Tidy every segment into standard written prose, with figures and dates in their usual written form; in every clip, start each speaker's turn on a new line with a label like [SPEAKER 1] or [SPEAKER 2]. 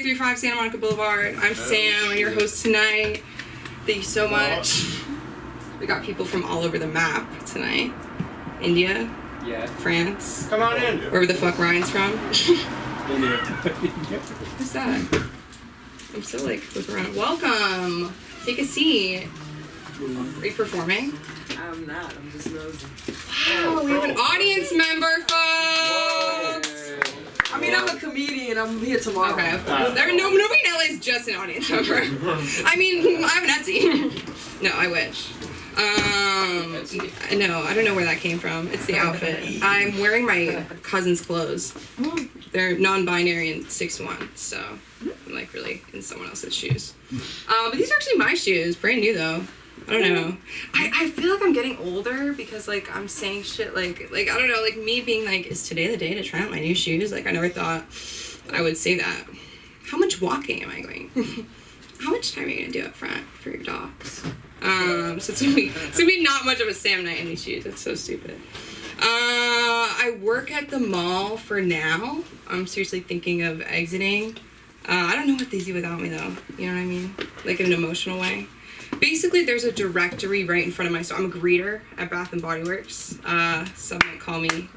[SPEAKER 1] 535 Santa Monica Boulevard. I'm Sam, I'm your host tonight. Thank you so much. We got people from all over the map tonight. India, France.
[SPEAKER 2] Come on in.
[SPEAKER 1] Wherever the fuck Ryan's from.
[SPEAKER 2] India.
[SPEAKER 1] Who's that? I'm still like looking around. Welcome. Take a seat. Are you performing?
[SPEAKER 3] I'm not. I'm just nosing.
[SPEAKER 1] Wow, we have an audience member, folks.
[SPEAKER 3] I mean, I'm a comedian. I'm here tomorrow.
[SPEAKER 1] Okay. Nobody in LA is just an audience member. I mean, I have an Etsy. No, I wish. No, I don't know where that came from. It's the outfit. I'm wearing my cousin's clothes. They're non-binary and 6'1", so I'm like really in someone else's shoes. But these are actually my shoes, brand new though. I don't know. I feel like I'm getting older because like I'm saying shit like I don't know, like me being like, is today the day to try out my new shoes? Like I never thought I would say that. How much walking am I going? How much time are you gonna do up front for your dogs? So it's gonna be not much of a Sam night in these shoes. That's so stupid. I work at the mall for now. I'm seriously thinking of exiting. I don't know what they do without me though. You know what I mean? Like in an emotional way. Basically, there's a directory right in front of my store. I'm a greeter at Bath & Body Works. Some might call me,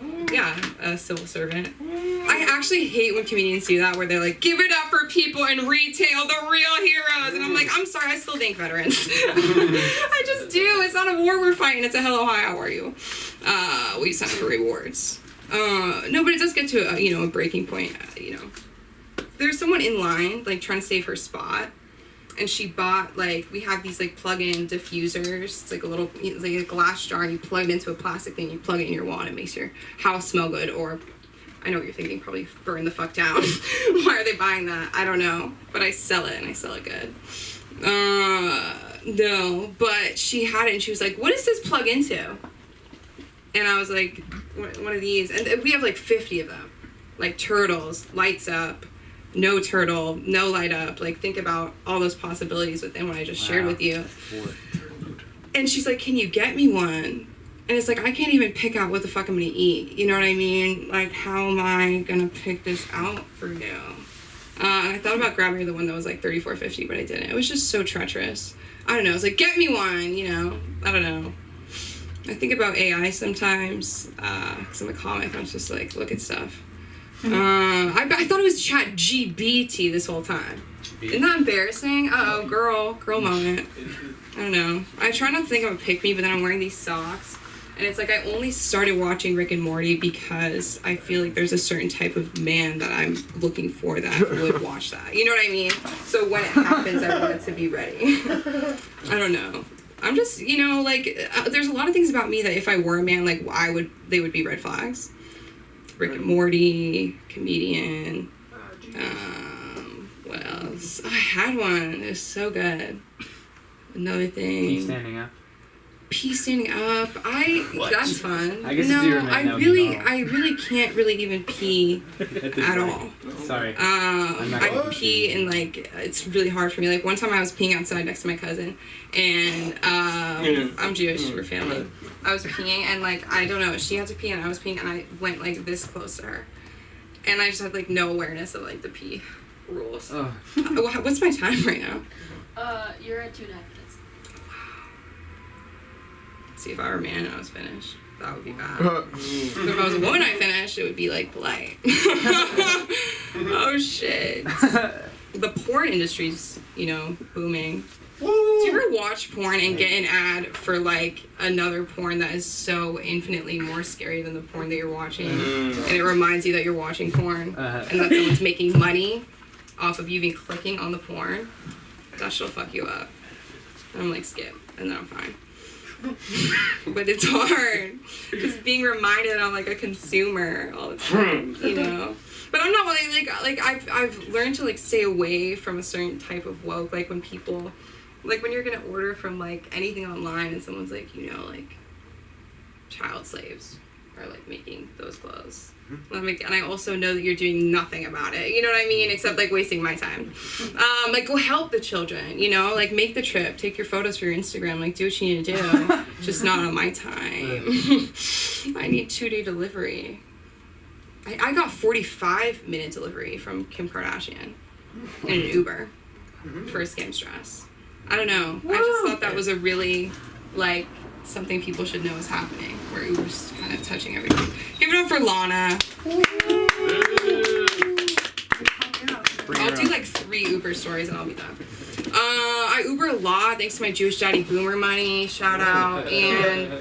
[SPEAKER 1] a civil servant. I actually hate when comedians do that, where they're like, give it up for people in retail, the real heroes. And I'm like, I'm sorry, I still thank veterans. I just do. It's not a war we're fighting. It's a hello, hi, how are you? We sign for rewards. No, but it does get to a breaking point. There's someone in line, like, trying to save her spot. And she bought, like, we have these, like, plug-in diffusers. It's like a glass jar, and you plug it into a plastic thing, you plug it in your wall, and it makes your house smell good. Or, I know what you're thinking, probably burn the fuck down. Why are they buying that? I don't know. But I sell it, and I sell it good. No, but she had it, and she was like, what does this plug into? And I was like, one of these. And we have, like, 50 of them. Like, turtles, lights up. No turtle, no light up. Like, think about all those possibilities within what I just shared with you. And she's like, can you get me one? And it's like, I can't even pick out what the fuck I'm gonna eat. You know what I mean? Like, how am I gonna pick this out for you? And I thought about grabbing the one that was like $34.50, but I didn't. It was just so treacherous. I don't know. It's like, get me one, I don't know. I think about AI sometimes, because I'm a comic. I'm just like, look at stuff. I thought it was ChatGPT this whole time. Isn't that embarrassing? Uh-oh, girl moment. I don't know. I try not to think I'm a pick me, but then I'm wearing these socks. And it's like I only started watching Rick and Morty because I feel like there's a certain type of man that I'm looking for that would watch that. You know what I mean? So when it happens, I want it to be ready. I don't know. I'm just, there's a lot of things about me that if I were a man, like, they would be red flags. Rick and Morty, comedian. What else? I had one. It was so good. Another thing.
[SPEAKER 4] Pee standing up.
[SPEAKER 1] Pee standing up. That's fun.
[SPEAKER 4] I guess
[SPEAKER 1] no,
[SPEAKER 4] if you're a man,
[SPEAKER 1] I really can't really even pee at all.
[SPEAKER 4] Sorry.
[SPEAKER 1] I pee and like it's really hard for me. Like one time I was peeing outside next to my cousin, and I'm Jewish. We're family. I was peeing and like I don't know. She had to pee and I was peeing and I went like this close to her, and I just had like no awareness of like the pee rules.
[SPEAKER 4] Oh.
[SPEAKER 1] What's my time right now?
[SPEAKER 5] You're at 2.5 minutes.
[SPEAKER 1] See, if I were a man and I was finished, that would be bad. If I was a woman I finished, it would be like polite. Oh shit. The porn industry's, booming. Do you ever watch porn and get an ad for like another porn that is so infinitely more scary than the porn that you're watching? And it reminds you that you're watching porn and that someone's making money off of you even clicking on the porn? That shit'll fuck you up. And I'm like, skip, and then I'm fine. But it's hard just being reminded I'm like a consumer all the time, But I'm not like I've learned to like stay away from a certain type of woke, like when people, like when you're gonna order from like anything online and someone's like like child slaves are like making those clothes. And I also know that you're doing nothing about it, you know what I mean, except like wasting my time. Like go help the children, like make the trip, take your photos for your Instagram, like do what you need to do, just not on my time. I need 2-day delivery. I got 45-minute delivery from Kim Kardashian. in an Uber for a scam stress. I don't know. I just thought that was a really, like, something people should know is happening, where Uber's kind of touching everything. Give it up for Lana. I'll do like 3 Uber stories and I'll be done. I Uber a lot thanks to my Jewish daddy Boomer money, shout out, and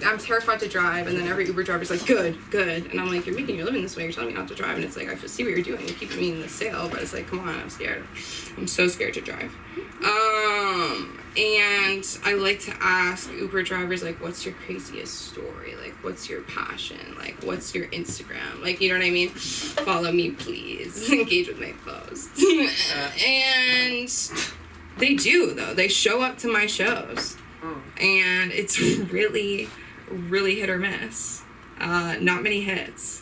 [SPEAKER 1] I'm terrified to drive, and then every Uber driver's like, good, and I'm like, you're making your living this way, you're telling me not to drive, and it's like, I see what you're doing, you're keeping me in the sale, but it's like, come on, I'm scared. I'm so scared to drive. And I like to ask Uber drivers, like, what's your craziest story? Like, what's your passion? Like, what's your Instagram? Like, you know what I mean? Follow me, please. Engage with my posts. And they do, though. They show up to my shows. And it's really, really hit or miss. Not many hits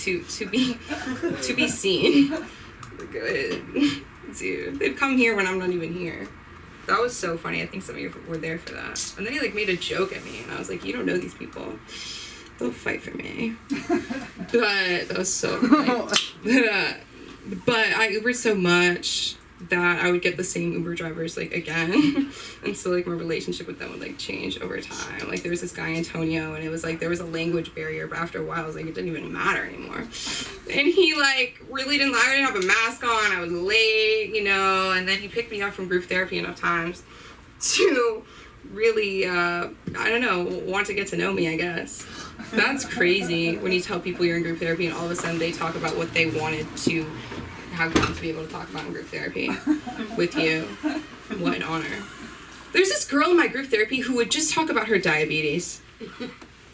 [SPEAKER 1] to be seen. Dude, they've come here when I'm not even here. That was so funny. I think some of you were there for that. And then he like made a joke at me, and I was like, "You don't know these people. They'll fight for me." But that was so funny. But I Ubered so much that I would get the same Uber drivers like again, and so like my relationship with them would like change over time. Like there was this guy Antonio, and it was like there was a language barrier, but after a while, I was like it didn't even matter anymore. And he like really didn't. I didn't have a mask on. I was late, you know. And then he picked me up from group therapy enough times to really, I don't know, want to get to know me. I guess that's crazy when you tell people you're in group therapy, and all of a sudden they talk about what they wanted to have gone to be able to talk about in group therapy with you. What an honor. There's this girl in my group therapy who would just talk about her diabetes.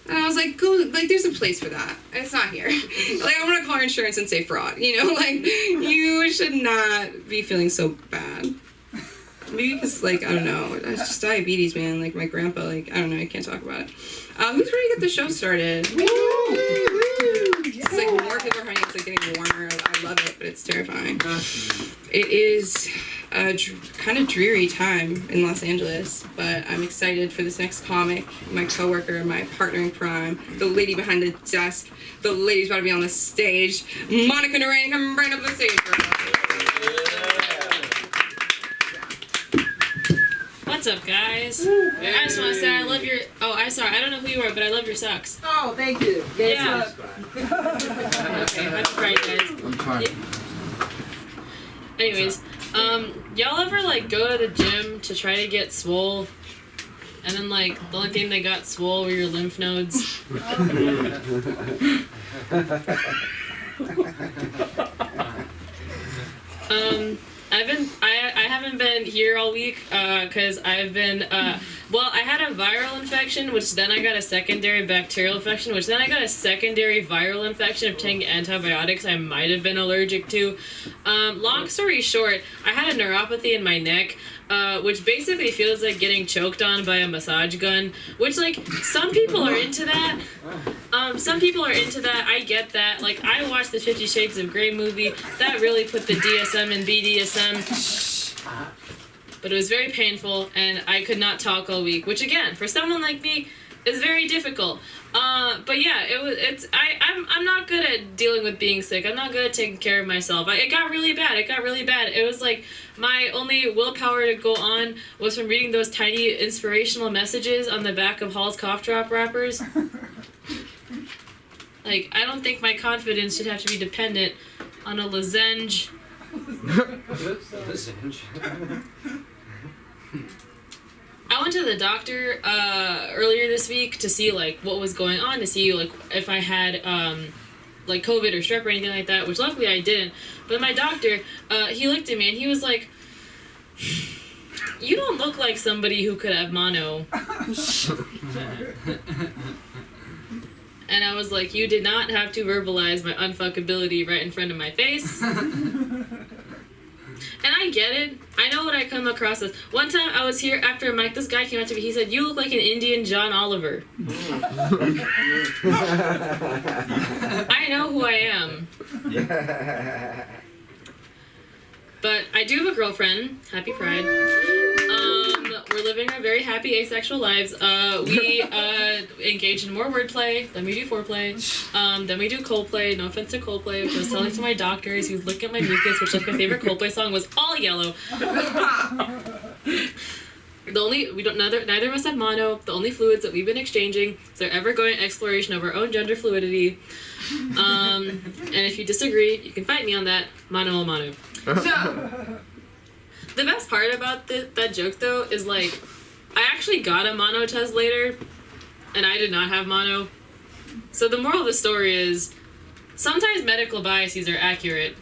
[SPEAKER 1] And I was like, go, like, there's a place for that. And it's not here. Like, I'm gonna call her insurance and say fraud, you know? Like, you should not be feeling so bad. Maybe because, like, I don't know, it's just diabetes, man. Like, my grandpa, like, I don't know, I can't talk about it. Who's ready to get the show started? It's like more people are honey, it's like getting warmer. I love it, but it's terrifying. It is a kind of dreary time in Los Angeles, but I'm excited for this next comic, my coworker, my partner in crime, the lady behind the desk, the lady's about to be on the stage, Monica Narain, come right up the stage,
[SPEAKER 2] What's up, guys? I just want to say I love your... Oh, I'm sorry. I don't know who you are, but I love your socks.
[SPEAKER 3] Oh, thank you.
[SPEAKER 2] Yeah. Okay, happy Friday, guys.
[SPEAKER 4] I'm fine.
[SPEAKER 2] Anyways, y'all ever, like, go to the gym to try to get swole? And then, like, the only thing they got swole were your lymph nodes? I haven't been here all week because I've been well, I had a viral infection, which then I got a secondary bacterial infection, which then I got a secondary viral infection of taking antibiotics I might have been allergic to. Long story short, I had a neuropathy in my neck, which basically feels like getting choked on by a massage gun, which, like, some people are into that. Some people are into that. I get that. Like, I watched the 50 Shades of Grey movie. That really put the DSM and BDSM. But it was very painful, and I could not talk all week, which, again, for someone like me, is very difficult. But yeah, I'm not good at dealing with being sick. I'm not good at taking care of myself. It got really bad. It was like my only willpower to go on was from reading those tiny inspirational messages on the back of Hall's cough drop wrappers. Like, I don't think my confidence should have to be dependent on a lozenge. I went to the doctor earlier this week to see, like, what was going on, to see, like, if I had like COVID or strep or anything like that, which luckily I didn't. But my doctor, he looked at me and he was like, "You don't look like somebody who could have mono." And I was like, "You did not have to verbalize my unfuckability right in front of my face." And I get it. I know what I come across as. One time I was here after a mic, this guy came up to me, he said, "You look like an Indian John Oliver." I know who I am. But I do have a girlfriend. Happy Pride. We're living our very happy asexual lives. We engage in more wordplay, then we do foreplay, then we do Coldplay. No offense to Coldplay, which I was telling to my doctors. He was looking at my mucus, which like my favorite Coldplay song was All Yellow. Neither of us have mono. The only fluids that we've been exchanging is our ever-going exploration of our own gender fluidity. And if you disagree, you can fight me on that. Mono a mono. The best part about that joke, though, is, like, I actually got a mono test later, and I did not have mono. So the moral of the story is, sometimes medical biases are accurate.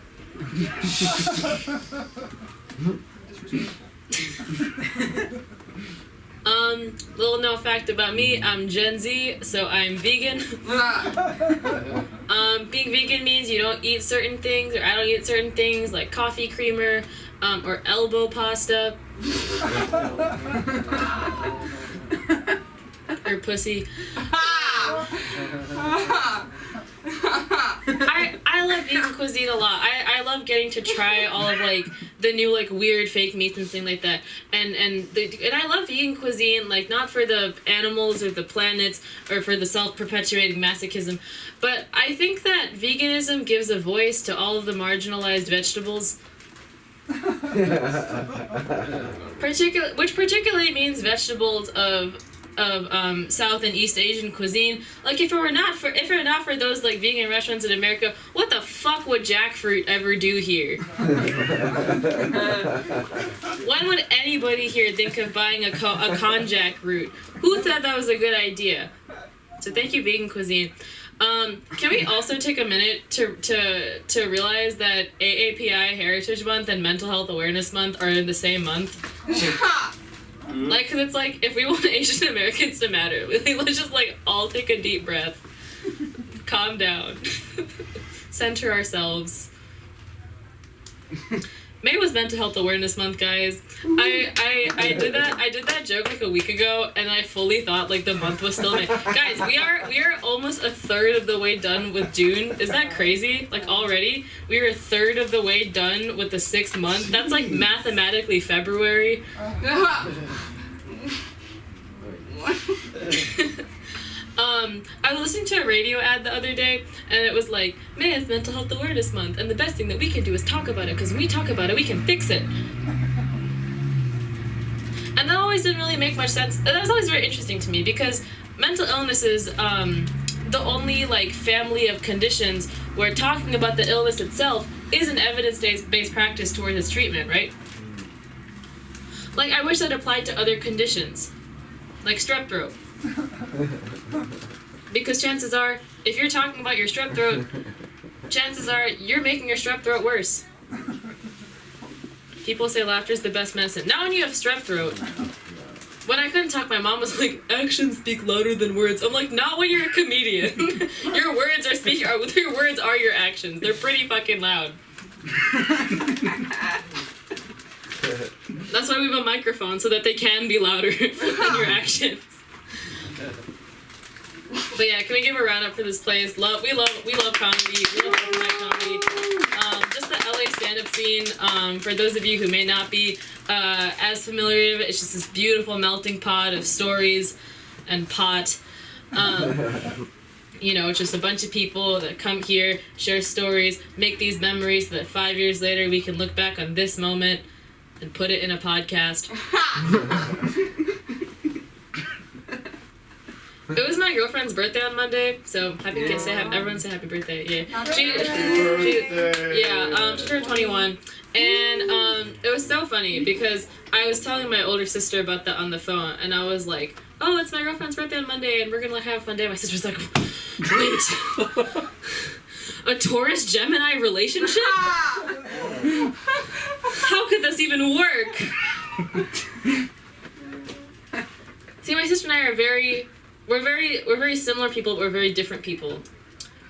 [SPEAKER 2] Little known fact about me, I'm Gen Z, so I'm vegan. Being vegan means you don't eat certain things, or I don't eat certain things, like coffee creamer, or elbow pasta. Or pussy. I love vegan cuisine a lot. I love getting to try all of like the new like weird fake meats and things like that. And I love vegan cuisine, like not for the animals or the planets or for the self-perpetuating masochism, but I think that veganism gives a voice to all of the marginalized vegetables. Which particularly means vegetables of South and East Asian cuisine. Like if it were not for those like vegan restaurants in America, what the fuck would jackfruit ever do here? When would anybody here think of buying a konjac root? Who thought that was a good idea? So thank you, vegan cuisine. Can we also take a minute to realize that AAPI Heritage Month and Mental Health Awareness Month are in the same month? Like, cause it's like, if we want Asian Americans to matter, let's just like all take a deep breath, calm down, center ourselves. May was Mental Health Awareness Month, guys. I did that joke like a week ago, and I fully thought like the month was still May. Guys, we are almost a third of the way done with June. Is that crazy? Like already, we are a third of the way done with the 6th month. That's like mathematically February. I was listening to a radio ad the other day, and it was like, May is Mental Health Awareness Month, and the best thing that we can do is talk about it, because when we talk about it, we can fix it. And that always didn't really make much sense. That was always very interesting to me, because mental illness is the only like family of conditions where talking about the illness itself is an evidence-based practice towards its treatment, right? Like, I wish that applied to other conditions, like strep throat. Because chances are, if you're talking about your strep throat, chances are you're making your strep throat worse. People say laughter is the best medicine. Not when you have strep throat. When I couldn't talk, my mom was like, actions speak louder than words. I'm like, not when you're a comedian. Your words are your actions. They're pretty fucking loud. That's why we have a microphone, so that they can be louder than your actions. But yeah, can we give a round up for this place? We love comedy. We love open mic comedy. Just the LA stand-up scene. For those of you who may not be as familiar with it, it's just this beautiful melting pot of stories and pot. You know, it's just a bunch of people that come here, share stories, make these memories, so that 5 years later we can look back on this moment and put it in a podcast. It was my girlfriend's birthday on Monday, so everyone say happy birthday. Yeah, she turned 21, and it was so funny because I was telling my older sister about that on the phone, and I was like, "Oh, it's my girlfriend's birthday on Monday, and we're gonna have a fun day." My sister's like, "Wait, a Taurus Gemini relationship? How could this even work?" See, my sister and I are we're very similar people, but we're very different people.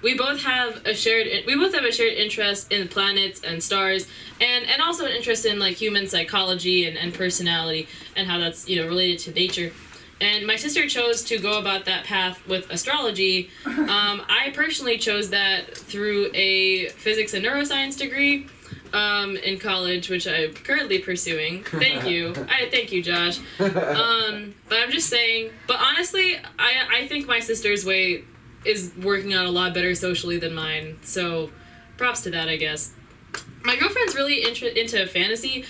[SPEAKER 2] We both have a shared interest in planets and stars, and also an interest in like human psychology and personality and how that's, you know, related to nature. And my sister chose to go about that path with astrology. I personally chose that through a physics and neuroscience degree. in college, which I'm currently pursuing. Thank you. Thank you, Josh. But I'm just saying. But honestly, I think my sister's way is working out a lot better socially than mine. So, props to that, I guess. My girlfriend's really into fantasy.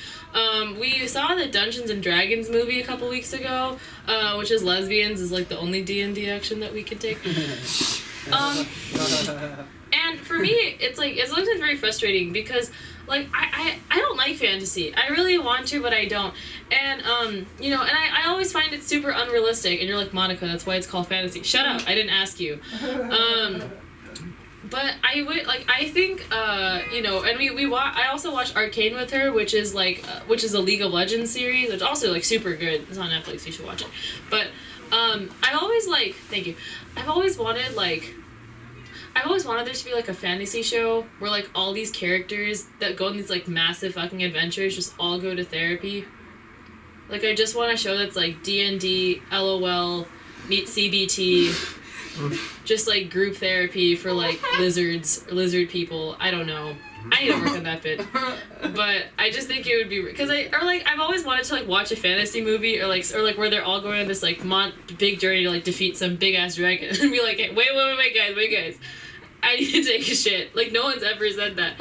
[SPEAKER 2] We saw the Dungeons and Dragons movie a couple weeks ago, which is lesbians is like the only D&D action that we can take. And for me, it's sometimes very frustrating because, like, I don't like fantasy. I really want to, but I don't. And, you know, and I always find it super unrealistic. And you're like, Monica, that's why it's called fantasy. Shut up, I didn't ask you. But I would, like, I think, you know, and I also watched Arcane with her, which is a League of Legends series. It's also, like, super good. It's on Netflix, you should watch it. But, I've always, like, thank you. I've always wanted there to be, like, a fantasy show where, like, all these characters that go on these, like, massive fucking adventures just all go to therapy. Like, I just want a show that's, like, D&D, LOL, meet CBT, just, like, group therapy for, like, lizard people. I don't know. I need to work on that bit. But I just think it would be... Because I've always wanted to, like, watch a fantasy movie or where they're all going on this, like, big journey to, like, defeat some big-ass dragon and be like, hey, wait, guys. I need to take a shit. Like, no one's ever said that.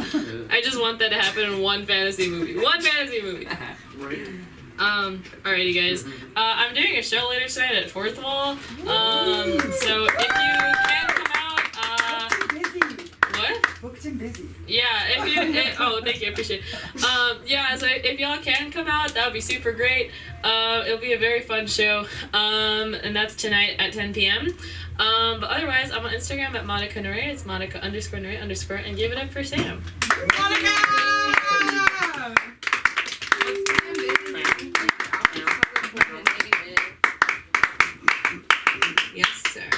[SPEAKER 2] I just want that to happen in one fantasy movie. Right. Alrighty, guys. I'm doing a show later tonight at Fourth Wall. So if you can come out, what?
[SPEAKER 4] Booked and busy.
[SPEAKER 2] Yeah, thank you, I appreciate it. Yeah, so if y'all can come out, that would be super great. It'll be a very fun show. And that's tonight at 10 p.m. But otherwise, I'm on Instagram at Monica Nure. It's Monica_Nure_, and give it up for Sam.
[SPEAKER 3] Monica!
[SPEAKER 1] Yes, sir.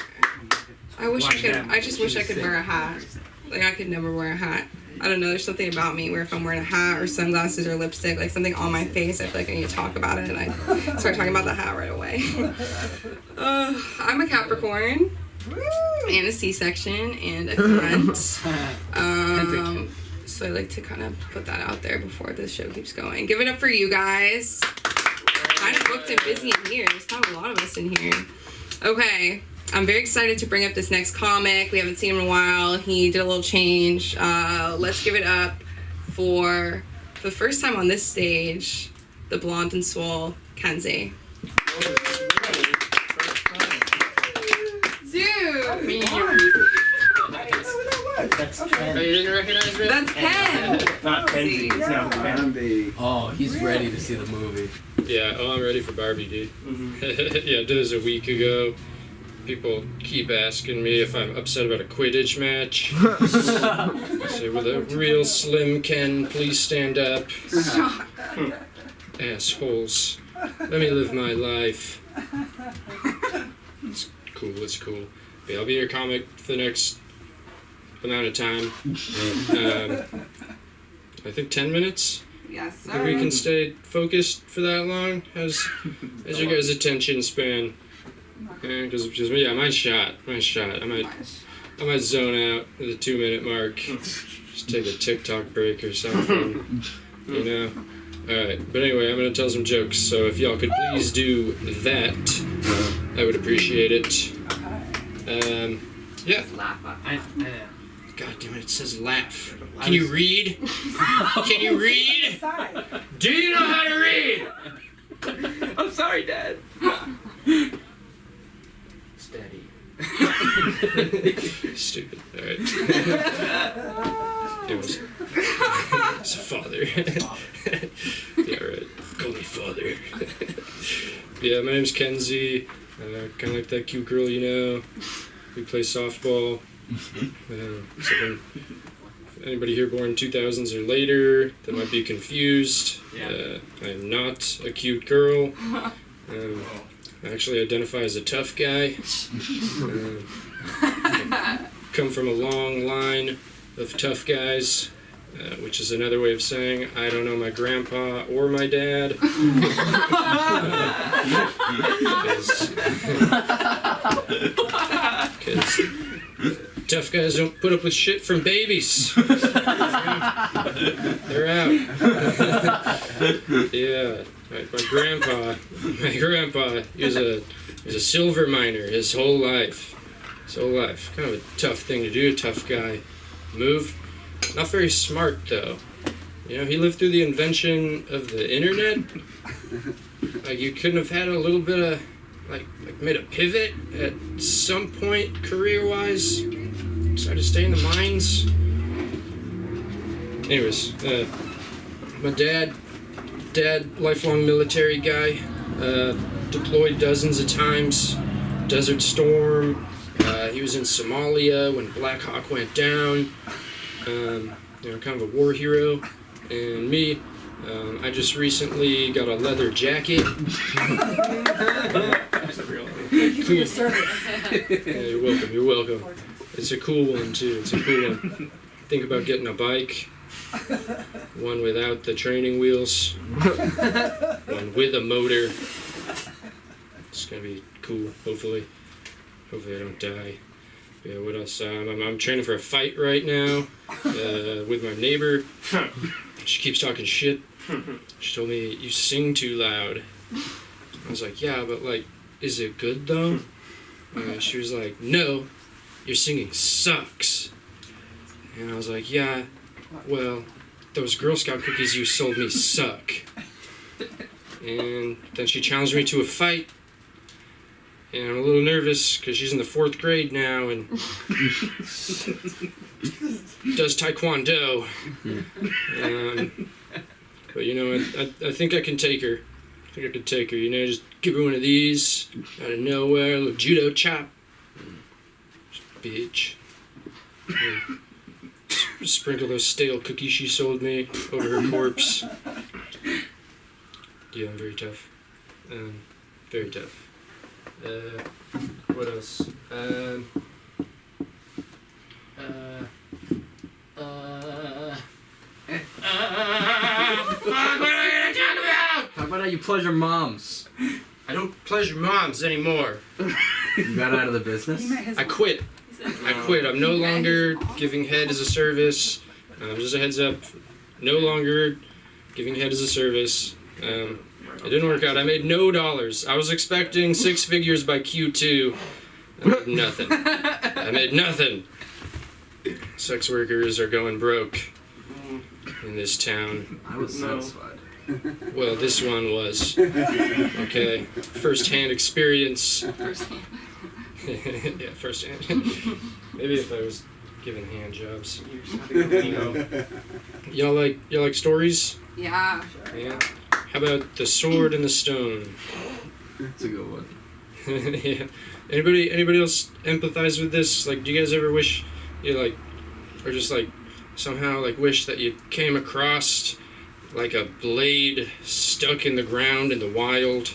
[SPEAKER 1] I just wish I could wear a hat. Like, I could never wear a hat. I don't know, there's something about me where if I'm wearing a hat or sunglasses or lipstick, like something on my face, I feel like I need to talk about it, and I start talking about the hat right away. I'm a Capricorn, and a C-section, and a cunt. So I like to kind of put that out there before the show keeps going. Give it up for you guys. Kind of booked and busy in here. There's kind of a lot of us in here. Okay. I'm very excited to bring up this next comic. We haven't seen him in a while. He did a little change. Let's give it up for the first time on this stage, the blonde and swole Kenzie. Dude!
[SPEAKER 6] That's Ken.
[SPEAKER 2] Oh, you didn't recognize me?
[SPEAKER 1] That's Ken!
[SPEAKER 6] Not Kenzie. No, Ken.
[SPEAKER 7] Oh, he's ready to see the movie.
[SPEAKER 8] Yeah, I'm ready for Barbie, dude. Yeah, I did this a week ago. People keep asking me if I'm upset about a Quidditch match. I say, will the real Slim Ken please stand up? Assholes. Let me live my life. It's cool. Yeah, I'll be your comic for the next amount of time. I think 10 minutes?
[SPEAKER 1] Yes, sir.
[SPEAKER 8] If we can stay focused for that long? How's your guys' attention span? Because mine's shot. I might zone out at the 2-minute mark. Just take a TikTok break or something. You know? Alright, but anyway, I'm gonna tell some jokes, so if y'all could please do that, I would appreciate it. Yeah. God damn it says laugh. Can you read? Can you read? Do you know how to read?
[SPEAKER 3] I'm sorry, Dad.
[SPEAKER 8] Steady. Stupid. Alright. Anyways. It's a father. Yeah, right. Call me father. Yeah, my name's Kenzie. Kind of like that cute girl, you know. We play softball. So if anybody here born 2000s or later that might be confused, I am not a cute girl. I actually identify as a tough guy. Come from a long line of tough guys, which is another way of saying I don't know my grandpa or my dad. Because tough guys don't put up with shit from babies. They're out. Yeah, my grandpa, he was a silver miner his whole life. Kind of a tough thing to do, tough guy. Move. Not very smart though. You know, he lived through the invention of the internet. Like, you couldn't have had a little bit of, like made a pivot at some point career-wise. Decided to stay in the mines. Anyways, my dad, lifelong military guy, deployed dozens of times. Desert Storm. He was in Somalia when Black Hawk went down. You know, kind of a war hero. And me, I just recently got a leather jacket.
[SPEAKER 4] Thank you for your service.
[SPEAKER 8] Yeah, you're welcome. It's a cool one too, Think about getting a bike. One without the training wheels. One with a motor. It's gonna be cool, hopefully. Hopefully I don't die. Yeah, what else? I'm training for a fight right now with my neighbor. She keeps talking shit. She told me, you sing too loud. I was like, yeah, but like, is it good though? She was like, no, your singing sucks. And I was like, yeah, well, those Girl Scout cookies you sold me suck. And then she challenged me to a fight. And I'm a little nervous because she's in the 4th grade now and does taekwondo. But you know, I think I can take her. You know, just give her one of these out of nowhere, a little judo chop. Bitch. Yeah. Sprinkle those stale cookies she sold me over her corpse. Yeah, I'm very tough. Very tough. What else?
[SPEAKER 7] Talk about how you pleasure moms.
[SPEAKER 8] I don't pleasure moms anymore.
[SPEAKER 7] You got out of the business?
[SPEAKER 8] I quit. I'm no longer giving head as a service. Just a heads up. No longer giving head as a service. It didn't work out. I made no dollars. I was expecting 6 figures by Q2. I made nothing. Sex workers are going broke in this town.
[SPEAKER 7] I was satisfied.
[SPEAKER 8] Well, this one was. Okay. First-hand experience. Yeah, first-hand. Maybe if I was given hand jobs. Y'all like stories?
[SPEAKER 1] Yeah.
[SPEAKER 8] Yeah. How about The Sword and the Stone?
[SPEAKER 7] That's a good one.
[SPEAKER 8] Yeah. Anybody else empathize with this? Like, do you guys ever wish you like, or just like somehow like wish that you came across like a blade stuck in the ground in the wild?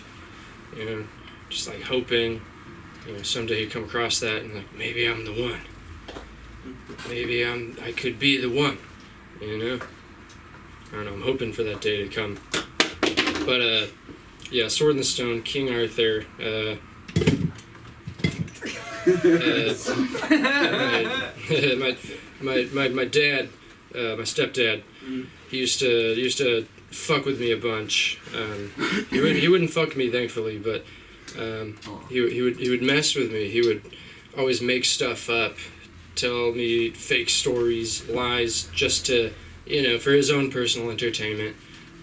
[SPEAKER 8] You know, just like hoping, you know, someday you come across that and like maybe I'm the one. Maybe I could be the one. You know. I don't know. I'm hoping for that day to come. But yeah, Sword in the Stone, King Arthur. My dad, my stepdad, he used to fuck with me a bunch. He wouldn't fuck me, thankfully, but he would mess with me. He would always make stuff up, tell me fake stories, lies, just to, you know, for his own personal entertainment,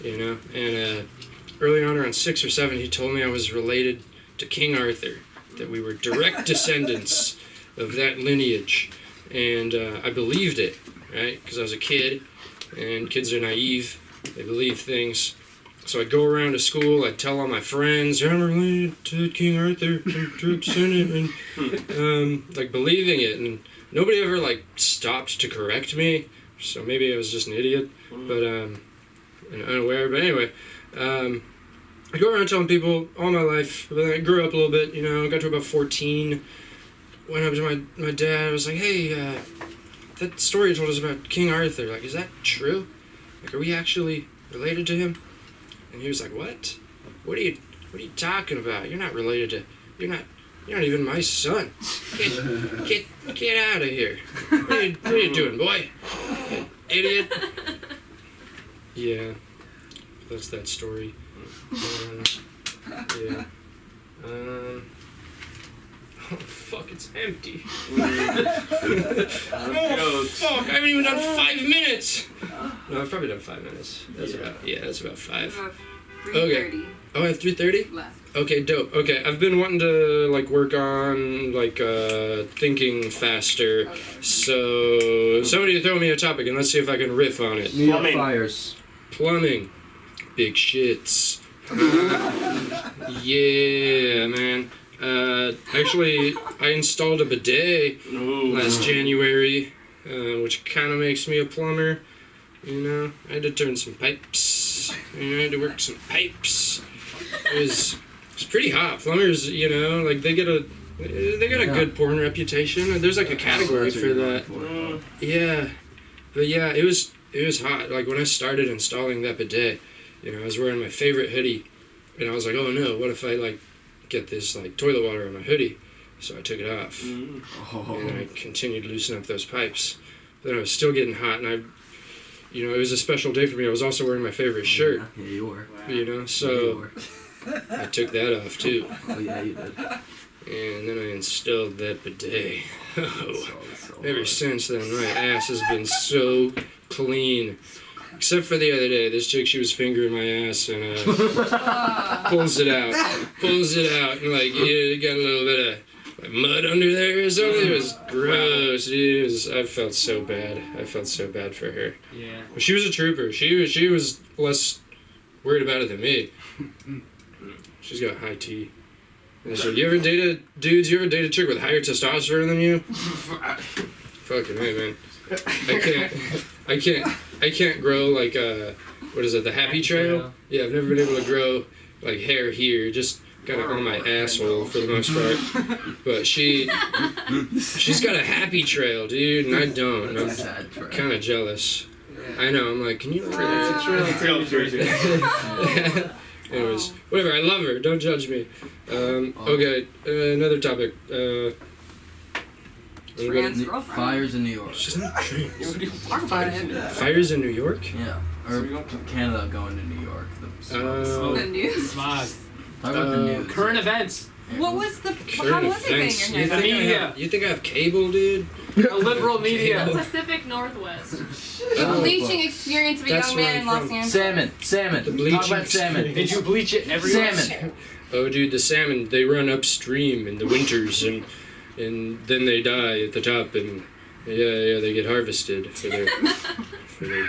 [SPEAKER 8] you know. And early on, around 6 or 7, he told me I was related to King Arthur, that we were direct descendants of that lineage. And I believed it, right? Because I was a kid, and kids are naive. They believe things. So I'd go around to school, I'd tell all my friends, I'm related to King Arthur, I'm direct descendant, and like believing it. And nobody ever like stopped to correct me. So maybe I was just an idiot, but and unaware. But anyway, I go around telling people all my life. But then I grew up a little bit, you know. Got to about 14. Went up to my dad. I was like, "Hey, that story you told us about King Arthur. Like, is that true? Like, are we actually related to him?" And he was like, "What? What are you talking about? You're not related to. You're not even my son. Get out of here. What are you doing, boy? idiot. Yeah, that's that story. Yeah. Oh, fuck, it's empty. Oh, fuck, I haven't even done 5 minutes. No, I've probably done 5 minutes. That's about 5. Okay. Oh, I have 3:30?
[SPEAKER 5] Left.
[SPEAKER 8] Okay, dope. Okay, I've been wanting to, like, work on, like, thinking faster. So, somebody throw me a topic and let's see if I can riff on it.
[SPEAKER 7] New York
[SPEAKER 6] Plumbing.
[SPEAKER 7] fires.
[SPEAKER 8] Plumbing. Big shits. Yeah, man. Actually, I installed a bidet last January, which kind of makes me a plumber. You know, I had to turn some pipes. You know, I had to work some pipes. It's pretty hot. Plumbers, you know, like they got a good porn reputation. There's like a category for that. Yeah, but yeah, it was hot. Like when I started installing that bidet, you know, I was wearing my favorite hoodie, and I was like, oh no, what if I like get this like toilet water on my hoodie? So I took it off, and I continued to loosen up those pipes. But I was still getting hot, and you know, it was a special day for me. I was also wearing my favorite shirt.
[SPEAKER 7] Yeah, you were.
[SPEAKER 8] You know, so I took that off too.
[SPEAKER 7] Oh yeah, you did.
[SPEAKER 8] And then I installed that bidet. Oh,
[SPEAKER 7] So
[SPEAKER 8] ever since then, my ass has been so clean. Except for the other day, this chick, she was fingering my ass and pulls it out, and like, you got a little bit of like, mud under there or something. It was gross, dude. I felt so bad. I felt so bad for her.
[SPEAKER 3] Yeah.
[SPEAKER 8] But she was a trooper. She was less worried about it than me. She's got high T. And so, you ever date a chick with higher testosterone than you? Fucking hey, man. I can't grow like what is it, the happy trail? Yeah, I've never been able to grow like hair here, just kind of on my asshole for the most part. But she's got a happy trail, dude, and I don't. I'm
[SPEAKER 7] sad trail.
[SPEAKER 8] kind of jealous. I know. I'm like, can you? Anyways, whatever. I love her. Don't judge me. Okay, another topic.
[SPEAKER 5] Trans girlfriend.
[SPEAKER 7] Fires in New York.
[SPEAKER 8] She's not trans.
[SPEAKER 5] Talk about it.
[SPEAKER 8] Fires in New York?
[SPEAKER 7] Yeah. Or Canada going to New York.
[SPEAKER 8] Oh.
[SPEAKER 5] The news.
[SPEAKER 3] Smog.
[SPEAKER 7] Talk about the news.
[SPEAKER 3] Current events.
[SPEAKER 5] What was the?
[SPEAKER 8] Current
[SPEAKER 5] How was it
[SPEAKER 8] events.
[SPEAKER 5] getting your
[SPEAKER 3] The
[SPEAKER 5] hair?
[SPEAKER 3] media.
[SPEAKER 8] You think I have cable, dude?
[SPEAKER 3] The liberal media.
[SPEAKER 2] Pacific Northwest.
[SPEAKER 1] The bleaching experience of a
[SPEAKER 8] That's
[SPEAKER 1] young
[SPEAKER 8] where
[SPEAKER 1] man
[SPEAKER 8] I'm
[SPEAKER 1] in Los
[SPEAKER 8] from.
[SPEAKER 1] Angeles.
[SPEAKER 7] Salmon.
[SPEAKER 8] The
[SPEAKER 7] Talk
[SPEAKER 8] bleaching
[SPEAKER 7] about salmon.
[SPEAKER 3] Did you bleach it every
[SPEAKER 7] Salmon.
[SPEAKER 8] Oh, dude, the salmon, they run upstream in the winters, and then they die at the top, and yeah, they get harvested for their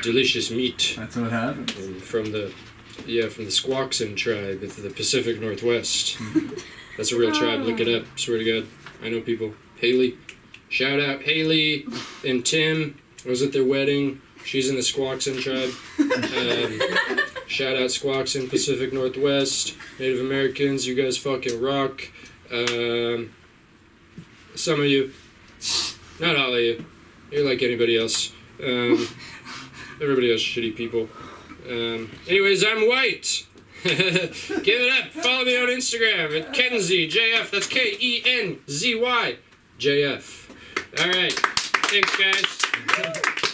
[SPEAKER 8] delicious meat.
[SPEAKER 6] That's what happened.
[SPEAKER 8] And from the Squaxin tribe of the Pacific Northwest. That's a real tribe. Look it up. Swear to God, I know people. Haley, shout out Haley and Tim. I was at their wedding. She's in the Squaxin tribe. Shout out Squaxin, Pacific Northwest, Native Americans. You guys fucking rock. Some of you, not all of you. You're like anybody else. Everybody else shitty people. Anyways, I'm white. Give it up. Follow me on Instagram at Kenzie JF. That's KENZY JF. All right. Thanks, guys.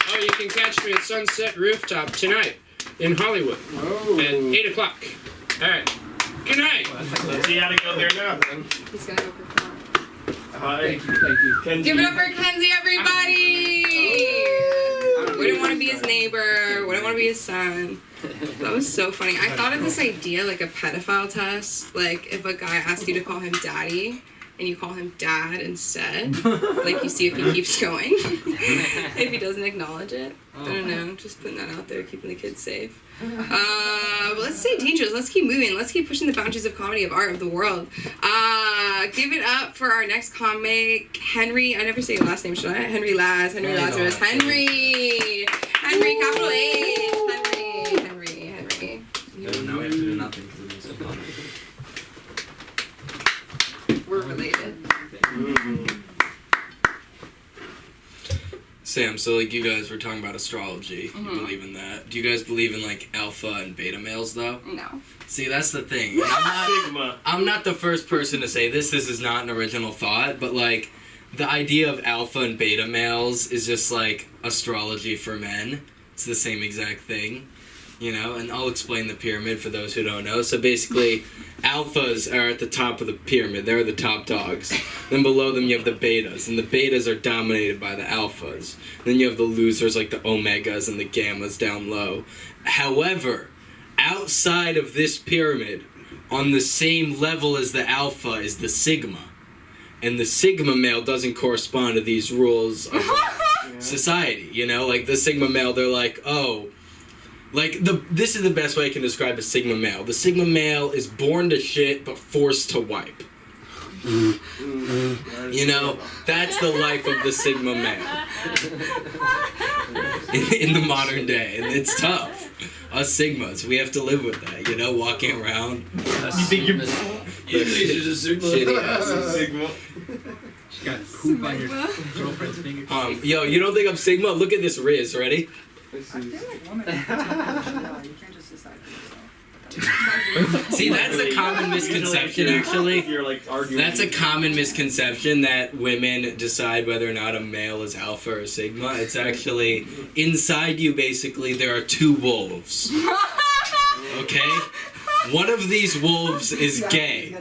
[SPEAKER 8] Oh, you can catch me at Sunset Rooftop tonight in Hollywood at 8 o'clock. All right. Good night.
[SPEAKER 6] So you gotta go there now, then.
[SPEAKER 1] He's gonna go perform.
[SPEAKER 6] Thank you. Kenzie.
[SPEAKER 1] Give it up for Kenzie, everybody! Wouldn't want to be his neighbor. Wouldn't want to be his son. That was so funny. I thought of this idea like a pedophile test. Like if a guy asks you to call him daddy and you call him dad instead, like you see if he keeps going. If he doesn't acknowledge it. I don't know. Just putting that out there, keeping the kids safe. But let's stay dangerous. Let's keep moving. Let's keep pushing the boundaries of comedy, of art, of the world. Give it up for our next comic, Henry. I never say your last name, should I? Henry Laz. Henry Lazarus. Henry, capital H. Henry.
[SPEAKER 7] Now we have to do nothing because it makes it fun.
[SPEAKER 1] We're related.
[SPEAKER 9] Sam, so like you guys were talking about astrology.
[SPEAKER 1] Mm-hmm.
[SPEAKER 9] You believe in that? Do you guys believe in like alpha and beta males though?
[SPEAKER 1] No.
[SPEAKER 9] See, that's the thing. I'm not the first person to say this. This is not an original thought, but like the idea of alpha and beta males is just like astrology for men. It's the same exact thing, you know. And I'll explain the pyramid for those who don't know. So basically, alphas are at the top of the pyramid. They're the top dogs. Then below them you have the betas, and the betas are dominated by the alphas. Then you have the losers like the omegas and the gammas down low. However, outside of this pyramid, on the same level as the alpha is the sigma. And the sigma male doesn't correspond to these rules of society, you know? Like, the sigma male, they're like, oh... Like, this is the best way I can describe a sigma male. The sigma male is born to shit, but forced to wipe. You know? That's the life of the sigma male. In the modern day. And it's tough. Us sigmas, we have to live with that, you know? Walking around.
[SPEAKER 6] You think you're just a Sigma?
[SPEAKER 9] Shitty ass.
[SPEAKER 6] Sigma.
[SPEAKER 7] She got poop on your girlfriend's finger.
[SPEAKER 9] Yo, you don't think I'm sigma? Look at this Riz, ready?
[SPEAKER 4] I feel like women have to tell you can't just decide for yourself.
[SPEAKER 9] See, that's a common misconception, actually.
[SPEAKER 6] You're like arguing.
[SPEAKER 9] That's a common misconception that women decide whether or not a male is alpha or sigma. It's actually inside you, basically, there are two wolves. Okay? One of these wolves is gay.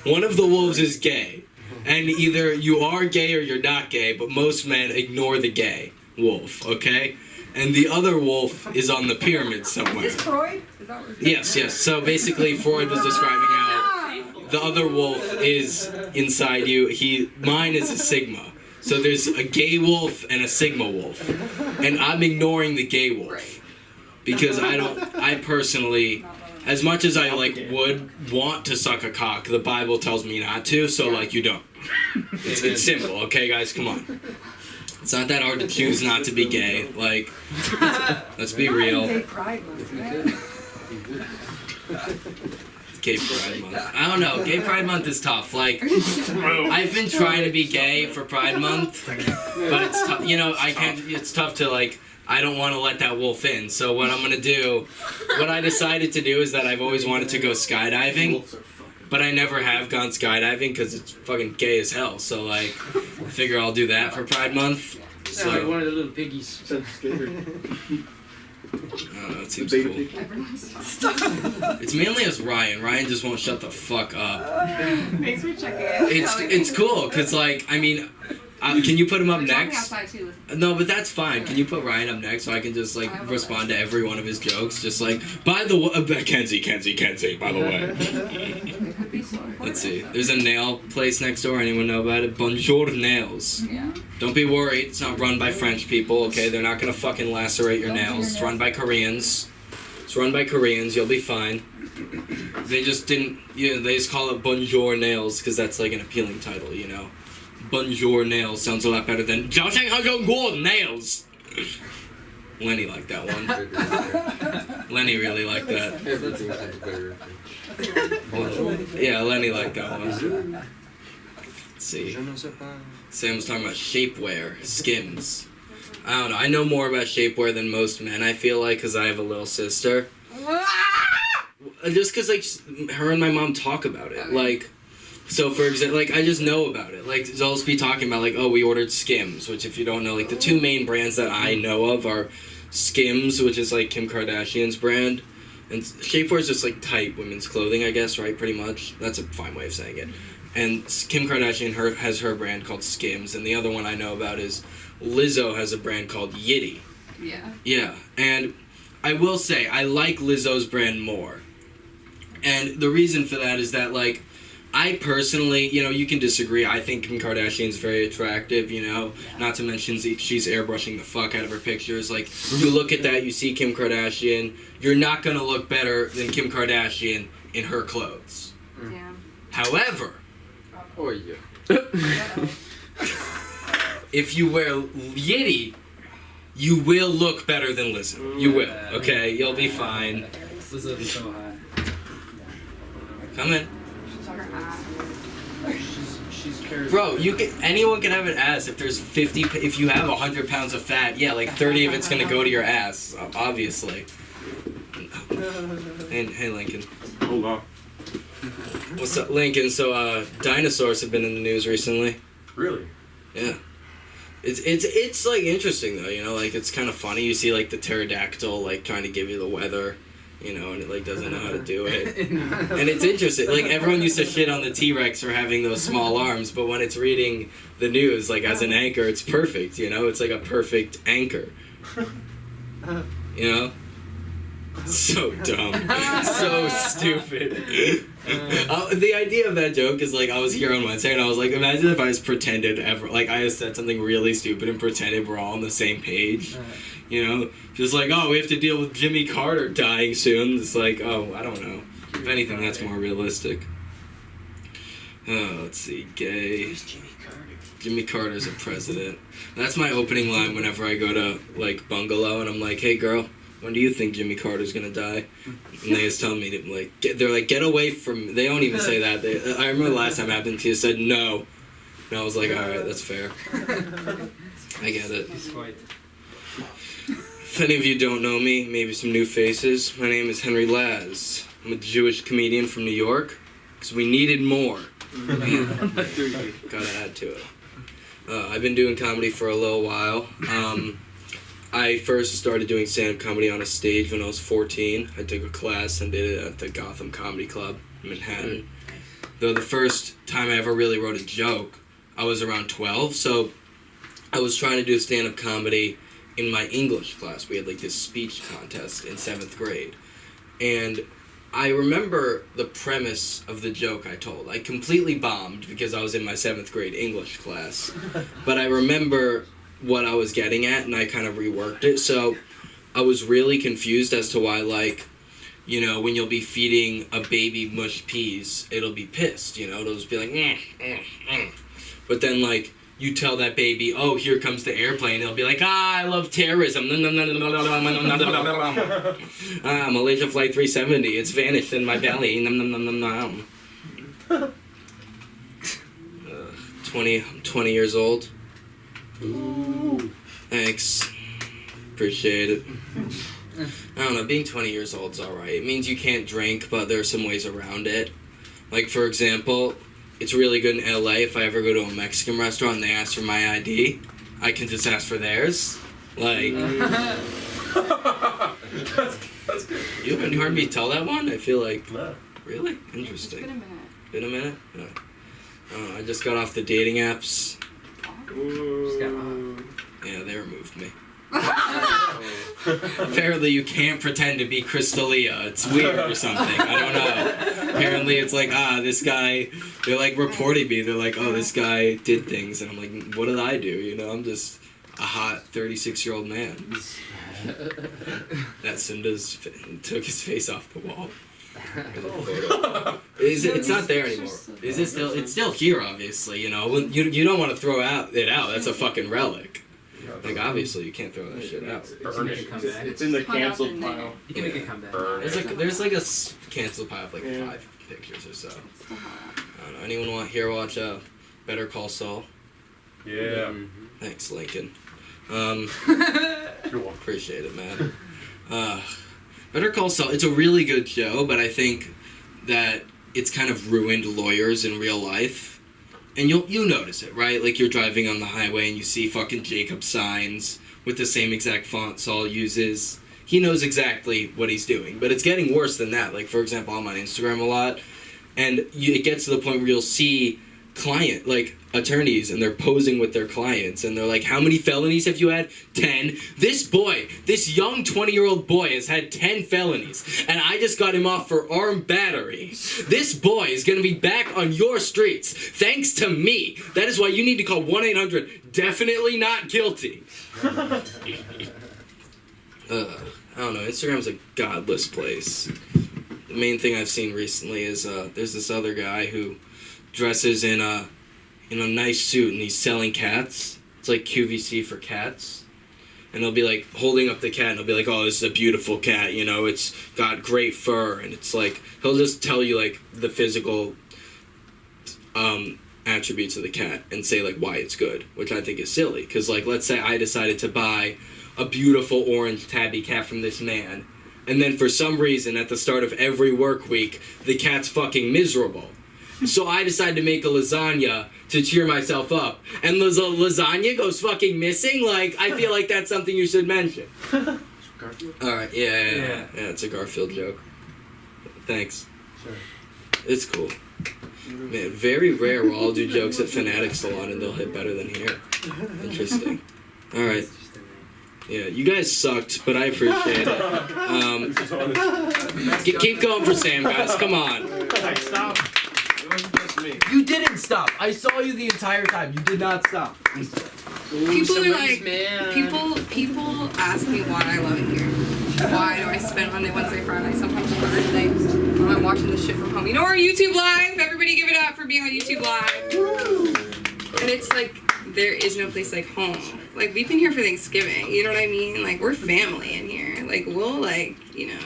[SPEAKER 9] One of the wolves is gay. And either you are gay or you're not gay, but most men ignore the gay wolf, okay? And the other wolf is on the pyramid somewhere.
[SPEAKER 4] Is this Freud? Is that what
[SPEAKER 9] Yes. So basically, Freud was describing how the other wolf is inside you. Mine is a sigma. So there's a gay wolf and a sigma wolf. And I'm ignoring the gay wolf. Because I personally, as much as I would want to suck a cock, the Bible tells me not to, so you don't. It's simple, okay guys, come on. It's not that hard to choose not to be gay. Let's be real.
[SPEAKER 4] Gay Pride Month, man.
[SPEAKER 9] Gay Pride Month. I don't know. Gay Pride Month is tough. I've been trying to be gay for Pride Month, but it's tough. You know, I can't. It's tough to I don't want to let that wolf in. So what I'm gonna do, what I decided to do is that I've always wanted to go skydiving, but I never have gone skydiving because it's fucking gay as hell. So I figure I'll do that for Pride Month.
[SPEAKER 3] Sound like one of the little piggies.
[SPEAKER 9] I don't know, it seems cool. It's mainly as Ryan. Ryan just won't shut the fuck up.
[SPEAKER 1] Thanks for checking in.
[SPEAKER 9] It's cool, cause can you put him up next? No, but that's fine. Can you put Ryan up next so I can just respond to every one of his jokes? Just by the way, Kenzie, by the way. Let's see. There's a nail place next door. Anyone know about it? Bonjour Nails.
[SPEAKER 4] Yeah.
[SPEAKER 9] Don't be worried. It's not run by French people, okay? They're not gonna fucking lacerate your nails. It's run by Koreans. You'll be fine. They just didn't, they just call it Bonjour Nails because that's an appealing title, you know? Bonjour Nails sounds a lot better than Nails. Lenny liked that one. Lenny really liked that. Yeah, Lenny liked that one. Let's see. Sam was talking about shapewear, Skims. I don't know. I know more about shapewear than most men, I feel like, because I have a little sister. Just because, her and my mom talk about it. So, for example, I just know about it. They'll be talking about, we ordered Skims, which, if you don't know, the two main brands that I know of are Skims, which is, Kim Kardashian's brand, and shapewear is just, tight women's clothing, I guess, right, pretty much? That's a fine way of saying it. And Kim Kardashian has her brand called Skims, and the other one I know about is Lizzo has a brand called Yitty.
[SPEAKER 1] Yeah.
[SPEAKER 9] Yeah, and I will say, I like Lizzo's brand more. And the reason for that is that, I personally, you can disagree. I think Kim Kardashian's very attractive, Not to mention she's airbrushing the fuck out of her pictures. You look at that, you see Kim Kardashian. You're not going to look better than Kim Kardashian in her clothes.
[SPEAKER 1] Damn.
[SPEAKER 9] However, if you wear Yitty, you will look better than Lizzo. You will, okay? You'll be fine.
[SPEAKER 7] Lizzo's so hot.
[SPEAKER 9] Come in.
[SPEAKER 3] She's charismatic.
[SPEAKER 9] Bro, anyone can have an ass if there's if you have 100 pounds of fat, 30 of it's gonna go to your ass, obviously. And hey, Lincoln.
[SPEAKER 6] Hold on.
[SPEAKER 9] What's up, Lincoln? So, dinosaurs have been in the news recently.
[SPEAKER 6] Really?
[SPEAKER 9] Yeah. It's like interesting though, you know, like it's kind of funny. You see like the pterodactyl like trying to give you the weather, you know, and it like doesn't know how to do it. And it's interesting. Like everyone used to shit on the T-Rex for having those small arms, but when it's reading the news like as an anchor, it's perfect, you know? It's like a perfect anchor. You know? So dumb. So stupid. The idea of that joke is like I was here on Wednesday and I was like, imagine if I just pretended like I just said something really stupid and pretended we're all on the same page. You know? Just like, oh, we have to deal with Jimmy Carter dying soon. It's like, oh, I don't know. If anything, that's more realistic. Oh, let's see. Gay.
[SPEAKER 3] Who's Jimmy Carter?
[SPEAKER 9] Jimmy Carter's a president. That's my opening line whenever I go to like Bungalow and I'm like, hey girl, when do you think Jimmy Carter's gonna die? And they just tell me to like, they're like, get away from. They don't even say that. I remember the last time it happened. She said no, and I was like, all right, that's fair. I get it.
[SPEAKER 3] He's white.
[SPEAKER 9] If any of you don't know me, maybe some new faces. My name is Henry Laz. I'm a Jewish comedian from New York, because we needed more. Gotta add to it. I've been doing comedy for a little while. I first started doing stand-up comedy on a stage when I was 14. I took a class and did it at the Gotham Comedy Club in Manhattan. Though the first time I ever really wrote a joke, I was around 12, so I was trying to do stand-up comedy in my English class. We had like this speech contest in 7th grade. And I remember the premise of the joke I told. I completely bombed because I was in my 7th grade English class. But I remember what I was getting at, and I kind of reworked it. So I was really confused as to why, like, you know, when you'll be feeding a baby mush peas, it'll be pissed, you know? It'll just be like, But then, like, you tell that baby, oh, here comes the airplane, it'll be like, I love terrorism. Malaysia Flight 370, it's vanished in my belly. 20 years old.
[SPEAKER 6] Ooh.
[SPEAKER 9] Thanks. Appreciate it. I don't know, being 20 years old is alright. It means you can't drink, but there are some ways around it. Like, for example, it's really good in LA if I ever go to a Mexican restaurant and they ask for my ID, I can just ask for theirs. Like...
[SPEAKER 6] That's good.
[SPEAKER 9] You haven't heard me tell that one? I feel like...
[SPEAKER 6] No.
[SPEAKER 9] Really?
[SPEAKER 5] It's
[SPEAKER 9] Interesting.
[SPEAKER 5] been a minute.
[SPEAKER 9] Been a minute? No. I just got off the dating apps.
[SPEAKER 6] Ooh.
[SPEAKER 9] Yeah, they removed me. Apparently you can't pretend to be Crystalia. It's weird or something. I don't know. Apparently it's like, this guy... They're like reporting me. They're like, oh, this guy did things. And I'm like, what did I do? You know, I'm just a hot 36-year-old man. That Sunda's took his face off the wall. It's not there anymore. Is it still? It's still here, obviously. You know, you don't want to throw it out. That's a fucking relic. Like obviously, you can't throw that shit out.
[SPEAKER 3] Burn it.
[SPEAKER 6] It's in the
[SPEAKER 5] Hung out
[SPEAKER 6] canceled
[SPEAKER 5] in there.
[SPEAKER 6] pile.
[SPEAKER 3] You can make it come back.
[SPEAKER 6] Burn it.
[SPEAKER 9] There's like a cancel pile of like 5 pictures or so.
[SPEAKER 5] Still hot.
[SPEAKER 9] I don't know. Anyone watch Better Call Saul?
[SPEAKER 6] Yeah.
[SPEAKER 9] Thanks, Lincoln.
[SPEAKER 6] You're welcome.
[SPEAKER 9] Appreciate it, man. Better Call Saul. It's a really good show, but I think that it's kind of ruined lawyers in real life. And you'll notice it, right? Like you're driving on the highway and you see fucking Jacob signs with the same exact font Saul uses. He knows exactly what he's doing, but it's getting worse than that. Like for example, I'm on Instagram a lot, and it gets to the point where you'll see attorneys, and they're posing with their clients, and they're like, how many felonies have you had? 10. This young 20-year-old boy has had 10 felonies, and I just got him off for armed battery. This boy is going to be back on your streets, thanks to me. That is why you need to call 1-800-definitely not guilty. I don't know, Instagram's a godless place. The main thing I've seen recently is there's this other guy who dresses in a nice suit and he's selling cats. It's like QVC for cats. And he'll be like holding up the cat and he'll be like, oh, this is a beautiful cat, you know, it's got great fur. And it's like, he'll just tell you like the physical attributes of the cat and say like why it's good, which I think is silly. Because like, let's say I decided to buy a beautiful orange tabby cat from this man, and then for some reason at the start of every work week, the cat's fucking miserable. So I decided to make a lasagna to cheer myself up. And lasagna goes fucking missing. Like, I feel like that's something you should mention.
[SPEAKER 3] Garfield?
[SPEAKER 9] All right, yeah, it's a Garfield joke. Thanks.
[SPEAKER 3] Sure.
[SPEAKER 9] It's cool. Man, very rare we'll all do jokes at Fanatic Salon and they'll hit better than here. Interesting. All right.
[SPEAKER 3] It's just a name.
[SPEAKER 9] Yeah, you guys sucked, but I appreciate it. Keep going for Sam, guys. Come on.
[SPEAKER 6] I stopped. It wasn't just me.
[SPEAKER 7] You didn't stop. I saw you the entire time. You did not stop.
[SPEAKER 1] People are like, people ask me why I love it here. Why do I spend Monday, Wednesday, Friday, sometimes Thursdays when I'm watching this shit from home? You know, our YouTube Live. Everybody give it up for being on YouTube Live. And it's like, there is no place like home. Like, we've been here for Thanksgiving, you know what I mean? Like, we're family in here. Like, we'll, like, you know.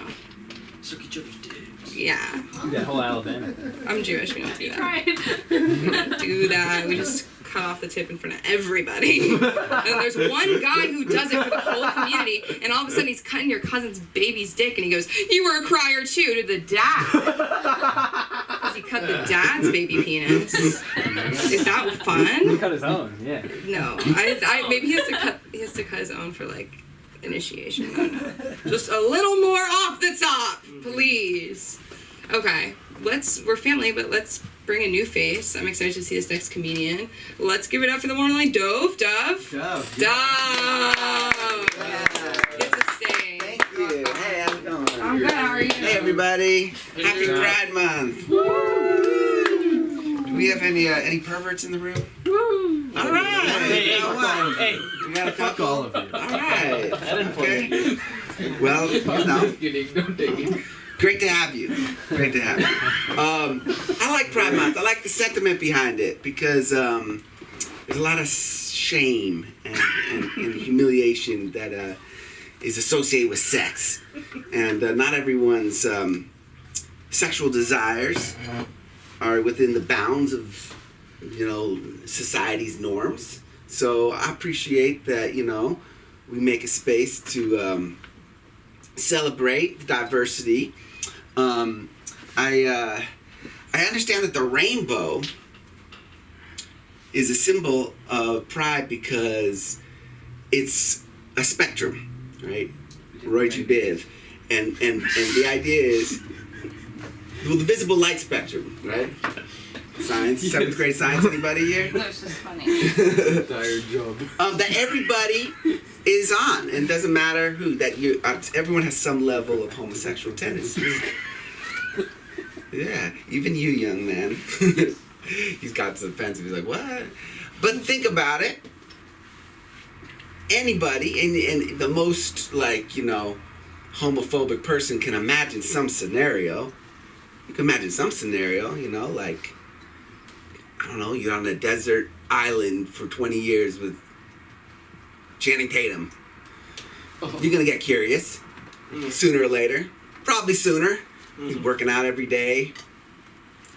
[SPEAKER 3] Suck each other's dicks.
[SPEAKER 1] Yeah.
[SPEAKER 3] That whole Alabama.
[SPEAKER 1] I'm Jewish, we don't do that.
[SPEAKER 5] Right.
[SPEAKER 1] We don't do that. We just cut off the tip in front of everybody. And there's one guy who does it for the whole community, and all of a sudden he's cutting your cousin's baby's dick, and he goes, "You were a crier too," to the dad. Because he cut the dad's baby penis. Is that fun?
[SPEAKER 3] He cut his own, yeah.
[SPEAKER 1] No. I maybe he has to cut his own for like initiation. No. Just a little more off the top, please. Okay. We're family, but let's bring a new face. I'm excited to see this next comedian. Let's give it up for the one and only Dove. Dove.
[SPEAKER 10] Dove.
[SPEAKER 1] Get to stay.
[SPEAKER 10] Thank you. Hey, how's it going?
[SPEAKER 1] I'm good. How are you?
[SPEAKER 10] Hey, everybody. Happy Pride Month. Do we have any perverts in the room? All right.
[SPEAKER 3] Hey,
[SPEAKER 10] Hey. We got a
[SPEAKER 7] Fuck
[SPEAKER 10] couple.
[SPEAKER 7] all of you.
[SPEAKER 10] All right.
[SPEAKER 3] I didn't play.
[SPEAKER 10] Okay. Well, you know.
[SPEAKER 3] Kidding, don't take it.
[SPEAKER 10] Great to have you. Great to have you. I like Pride Month. I like the sentiment behind it because there's a lot of shame and humiliation that is associated with sex. And not everyone's sexual desires are within the bounds of, society's norms. So I appreciate that, we make a space to celebrate diversity. I understand that the rainbow is a symbol of pride because it's a spectrum, right? Roy G. Biv. And the idea is, well, the visible light spectrum, right? Science, 7th grade science, anybody here?
[SPEAKER 5] No, it's just funny.
[SPEAKER 3] Tired job.
[SPEAKER 10] That everybody is on, and it doesn't matter who. Everyone has some level of homosexual tendencies. Yeah, even you, young man. He's got some offensive. He's like, what? But think about it. Anybody, and the most homophobic person can imagine some scenario. You can imagine some scenario, like, I don't know, you're on a desert island for 20 years with Channing Tatum. You're gonna get curious sooner or later. Probably sooner. He's working out every day.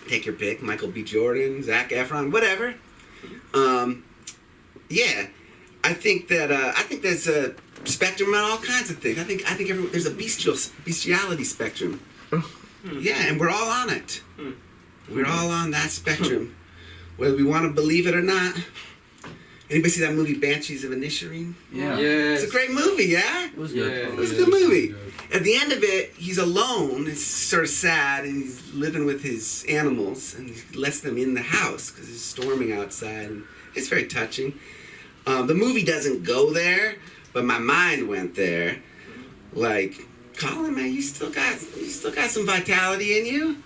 [SPEAKER 10] Take your pick. Michael B. Jordan, Zac Efron, whatever. Yeah, I think there's a spectrum on all kinds of things. I think there's a bestiality spectrum. Yeah, and we're all on it. We're all on that spectrum, whether we want to believe it or not. Anybody see that movie Banshees of Inisherin?
[SPEAKER 7] Yeah.
[SPEAKER 10] It's a great movie, yeah?
[SPEAKER 7] It was good.
[SPEAKER 10] It was a good movie. At the end of it, he's alone. It's sort of sad, and he's living with his animals, and he lets them in the house because it's storming outside. And it's very touching. The movie doesn't go there, but my mind went there. Like, Colin, man, you still got some vitality in you.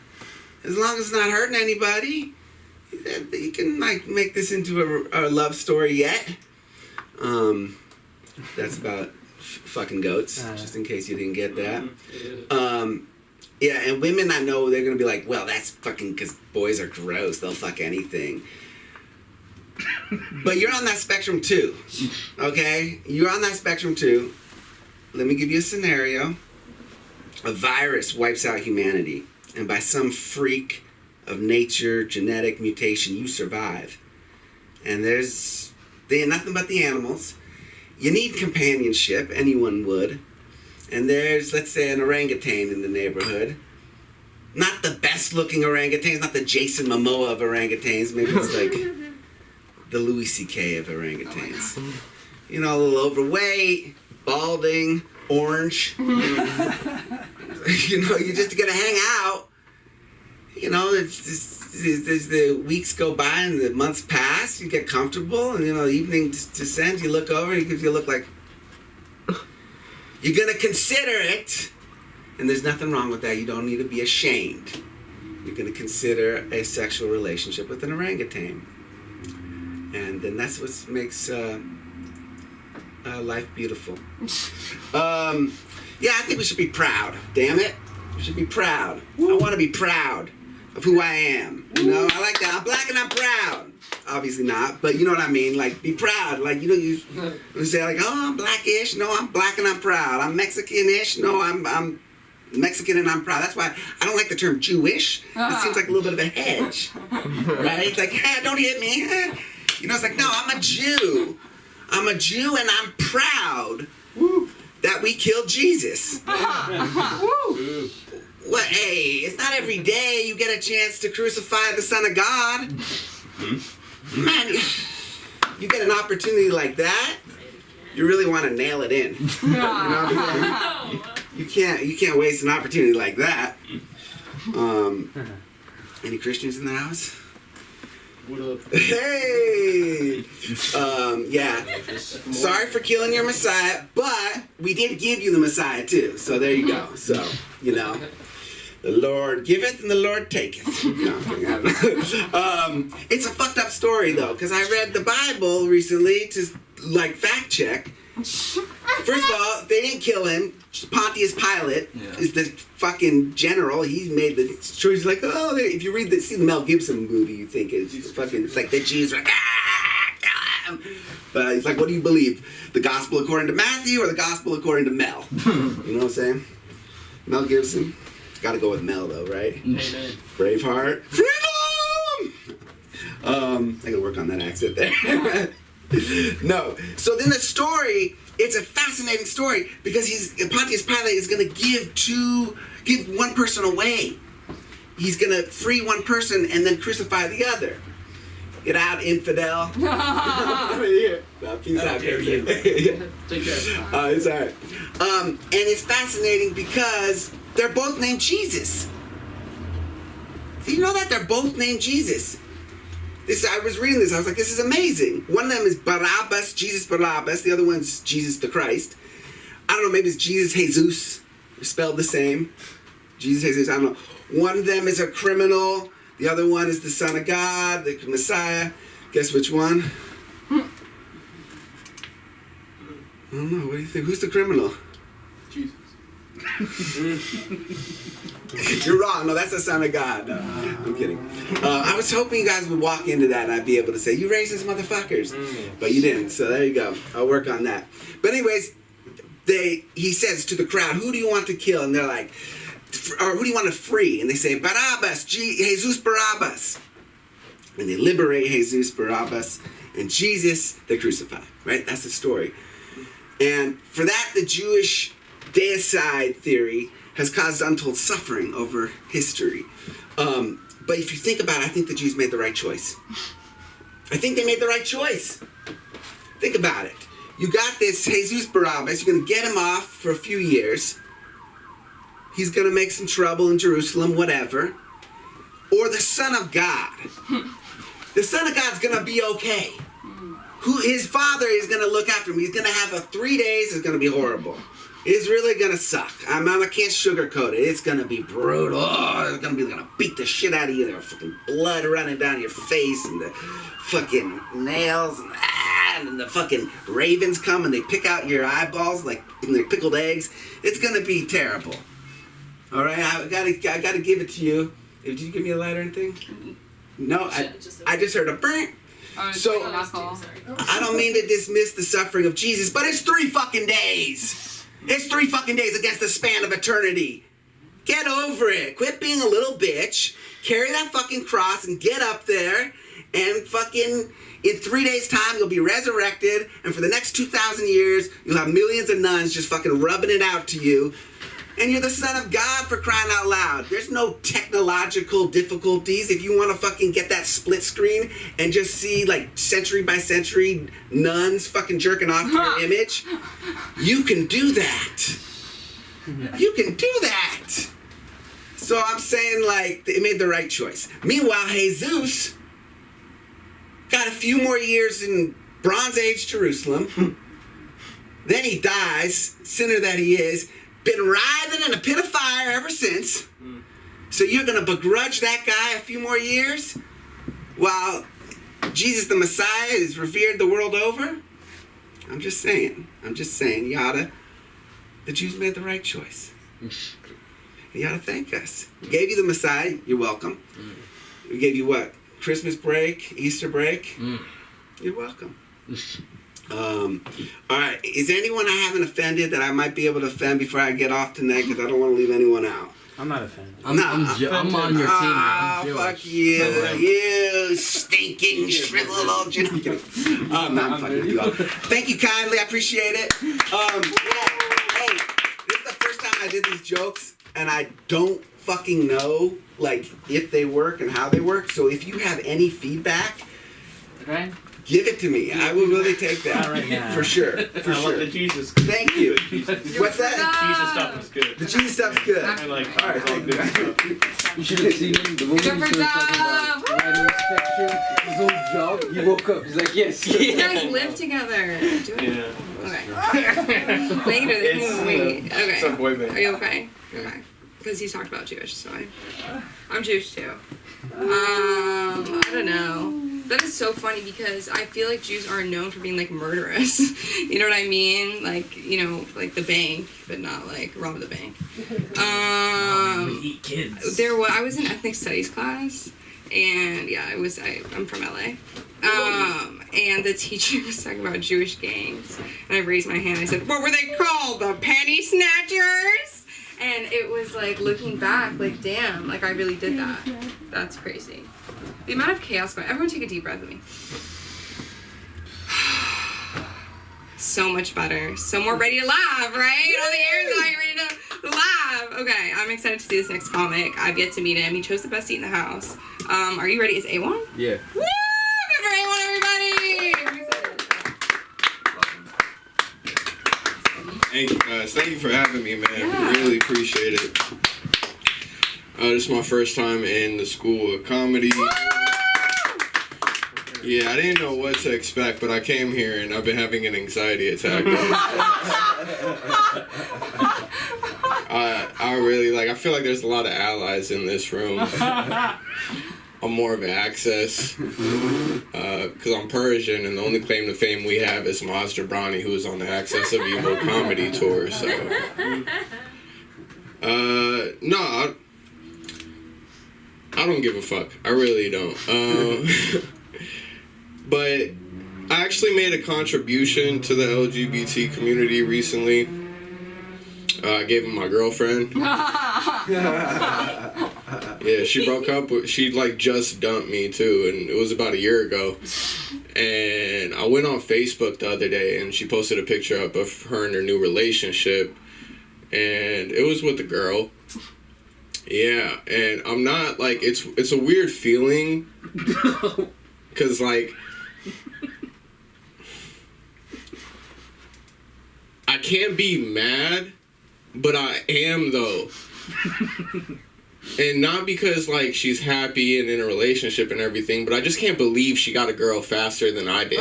[SPEAKER 10] As long as it's not hurting anybody, you can make this into a love story yet. That's about fucking goats, just in case you didn't get that. Yeah, and women, I know they're gonna be like, well, that's fucking because boys are gross. They'll fuck anything. But you're on that spectrum too, okay? You're on that spectrum too. Let me give you a scenario. A virus wipes out humanity, and by some freak of nature, genetic mutation, you survive. And they ain't nothing but the animals. You need companionship, anyone would. And there's, let's say, an orangutan in the neighborhood. Not the best looking orangutans, not the Jason Momoa of orangutans. Maybe it's like the Louis C.K. of orangutans. You know, a little overweight, balding, orange. You know, you're just gonna hang out. You know, as the weeks go by and the months pass, you get comfortable, and you know, the evening descends, you look over, and you look like you're gonna consider it, and there's nothing wrong with that. You don't need to be ashamed. You're gonna consider a sexual relationship with an orangutan, and then that's what makes life beautiful. Yeah, I think we should be proud. Damn it, we should be proud. I want to be proud of who I am. You know, I like that. I'm black and I'm proud. Obviously not, but you know what I mean. Like, be proud. Like, you know, you say like, oh, I'm blackish. No, I'm black and I'm proud. I'm Mexican-ish. No, I'm Mexican and I'm proud. That's why I don't like the term Jewish. It seems like a little bit of a hedge, right? It's like, hey, don't hit me. You know, it's like, no, I'm a Jew. I'm a Jew and I'm proud that we killed Jesus. Well, hey, it's not every day you get a chance to crucify the Son of God. Man, you get an opportunity like that, you really want to nail it in. You know? You can't waste an opportunity like that. Any Christians in the house?
[SPEAKER 6] What up?
[SPEAKER 10] Hey! Yeah. Sorry for killing your Messiah, but we did give you the Messiah too. So there you go. So, you know, the Lord giveth and the Lord taketh. No, I'm kidding. I don't know. It's a fucked up story though, because I read the Bible recently to like fact check. First of all, they didn't kill him. Pontius Pilate is the fucking general. He made the choice. Like, oh, if you see the Mel Gibson movie, you think it's like the Jews are like, but he's like, what do you believe? The gospel according to Matthew or the gospel according to Mel? You know what I'm saying? Mel Gibson. Gotta go with Mel though, right?
[SPEAKER 3] Amen.
[SPEAKER 10] Braveheart. Freedom! I gotta work on that accent there. No. So then the story, it's a fascinating story because Pontius Pilate is gonna give one person away. He's gonna free one person and then crucify the other. Get out, infidel. Peace out,
[SPEAKER 3] you. Take care.
[SPEAKER 10] It's alright. And it's fascinating because they're both named Jesus. Do you know that? They're both named Jesus. I was reading this, I was like, this is amazing. One of them is Barabbas, Jesus Barabbas. The other one's Jesus the Christ. I don't know, maybe it's Jesus Jesus. They're spelled the same. Jesus Jesus, I don't know. One of them is a criminal. The other one is the Son of God, the Messiah. Guess which one? I don't know, what do you think? Who's the criminal?
[SPEAKER 3] Jesus.
[SPEAKER 10] You're wrong. No, that's the Son of God. No, I'm kidding. I was hoping you guys would walk into that and I'd be able to say, you racist motherfuckers. But you didn't, so there you go. I'll work on that. But anyways, he says to the crowd, who do you want to kill? And they're like, or who do you want to free? And they say, Barabbas, Jesus Barabbas. And they liberate Jesus Barabbas and Jesus, they crucify. Right? That's the story. And for that, the Jewish deicide theory has caused untold suffering over history. But if you think about it, I think the Jews made the right choice. I think they made the right choice. Think about it. You got this Jesus Barabbas, you're going to get him off for a few years. He's going to make some trouble in Jerusalem, whatever. Or the Son of God. The Son of God's going to be okay. His father is going to look after him. He's going to have 3 days. It's going to be horrible. It's really going to suck. I can't sugarcoat it. It's going to be brutal. They're going to beat the shit out of you. There's fucking blood running down your face and the fucking nails and the fucking ravens come and they pick out your eyeballs like they're pickled eggs. It's going to be terrible. All right, I gotta give it to you. Did you give me a light or anything? No, I just heard a burn. So I don't mean to dismiss the suffering of Jesus, but it's 3 fucking days. It's 3 fucking days against the span of eternity. Get over it. Quit being a little bitch. Carry that fucking cross and get up there and fucking in 3 days' time you'll be resurrected, and for the next 2,000 years you'll have millions of nuns just fucking rubbing it out to you. And you're the son of God, for crying out loud. There's no technological difficulties. If you want to fucking get that split screen and just see like century by century nuns fucking jerking off to your image, you can do that. You can do that. So I'm saying like they made the right choice. Meanwhile, Jesus got a few more years in Bronze Age Jerusalem. Then he dies, sinner that he is. Been writhing in a pit of fire ever since. So you're going to begrudge that guy a few more years while Jesus the Messiah is revered the world over? I'm just saying, Yada, the Jews made the right choice. You ought to thank us. We gave you the Messiah, you're welcome. We gave you what? Christmas break, Easter break? You're welcome. All right, is there anyone I haven't offended that I might be able to offend before I get off tonight? Because I don't want to leave anyone out.
[SPEAKER 7] I'm not offended.
[SPEAKER 10] I'm
[SPEAKER 7] on your team now. I'm Jewish.
[SPEAKER 10] Fuck you. You stinking shriveled old Jew. I'm kidding. No, I'm fucking with you all. Thank you kindly. I appreciate it. Hey, this is the first time I did these jokes, and I don't fucking know, like, if they work and how they work. So if you have any feedback,
[SPEAKER 7] Okay.
[SPEAKER 10] give it to me. I will really take that.
[SPEAKER 7] Not right now.
[SPEAKER 10] For sure. For
[SPEAKER 3] I
[SPEAKER 10] sure.
[SPEAKER 3] like the Jesus.
[SPEAKER 10] Thank you. What's that?
[SPEAKER 3] Jesus stuff was good.
[SPEAKER 10] The cheese stuff's good.
[SPEAKER 3] I like
[SPEAKER 10] All right,
[SPEAKER 3] all
[SPEAKER 10] thank
[SPEAKER 3] good
[SPEAKER 10] you.
[SPEAKER 3] stuff.
[SPEAKER 7] You should have seen him. The moment he started talking about writing section, his old job, he woke up. He's like, yes.
[SPEAKER 1] You guys live together. Do it.
[SPEAKER 3] Yeah.
[SPEAKER 1] Okay. Later, they can wait.
[SPEAKER 3] It's a
[SPEAKER 1] Okay.
[SPEAKER 3] boy band.
[SPEAKER 1] Are you okay? Okay. Because he talked about Jewish, so I'm Jewish too. I don't know. That is so funny because I feel like Jews are known for being like murderous. You know what I mean? Like, you know, like the bank, but not like rob the bank.
[SPEAKER 7] Eat kids.
[SPEAKER 1] I was in ethnic studies class, and yeah, I'm from LA. And the teacher was talking about Jewish gangs, and I raised my hand. I said, "What were they called? The penny snatchers?" And it was like looking back, like damn, like I really did that. That's crazy. The amount of chaos going. Everyone, take a deep breath with me. So much better. So more ready to laugh, right? All the air is like ready to laugh. Okay, I'm excited to see this next comic. I've yet to meet him. He chose the best seat in the house. Are you ready? Is A1?
[SPEAKER 7] Yeah.
[SPEAKER 1] Woo! Good for A1, everybody!
[SPEAKER 6] Thank you guys. Thank you for having me, man.
[SPEAKER 1] Yeah.
[SPEAKER 6] Really appreciate it. This is my first time in the School of Comedy. Yeah, I didn't know what to expect, but I came here and I've been having an anxiety attack. I really I feel like there's a lot of allies in this room. I'm more of an access because I'm Persian, and the only claim to fame we have is Maz Jobrani, who is on the Access of Evil comedy tour. So, no, I don't give a fuck. I really don't. But I actually made a contribution to the LGBT community recently. I gave him my girlfriend. Yeah, she broke up. She just dumped me too, and it was about a year ago. And I went on Facebook the other day, and she posted a picture up of her and her new relationship, and it was with a girl. Yeah, and I'm not it's a weird feeling, cause I can't be mad, but I am though. And not because she's happy and in a relationship and everything, but I just can't believe she got a girl faster than I did.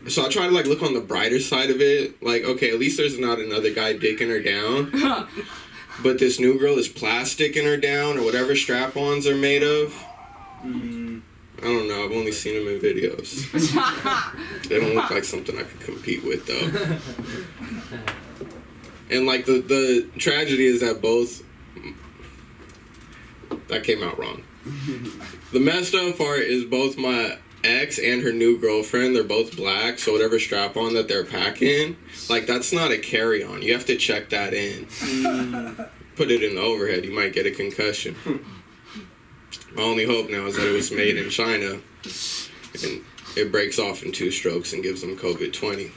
[SPEAKER 6] So I try to look on the brighter side of it. Okay, at least there's not another guy dicking her down. But this new girl is plasticking her down, or whatever strap-ons are made of. I don't know, I've only seen them in videos. They don't look like something I could compete with though. And the tragedy is that that came out wrong. The messed up part is both my ex and her new girlfriend, they're both black, so whatever strap-on that they're packing, that's not a carry-on. You have to check that in. Put it in the overhead, you might get a concussion. My only hope now is that it was made in China, and it breaks off in 2 strokes and gives them COVID-20.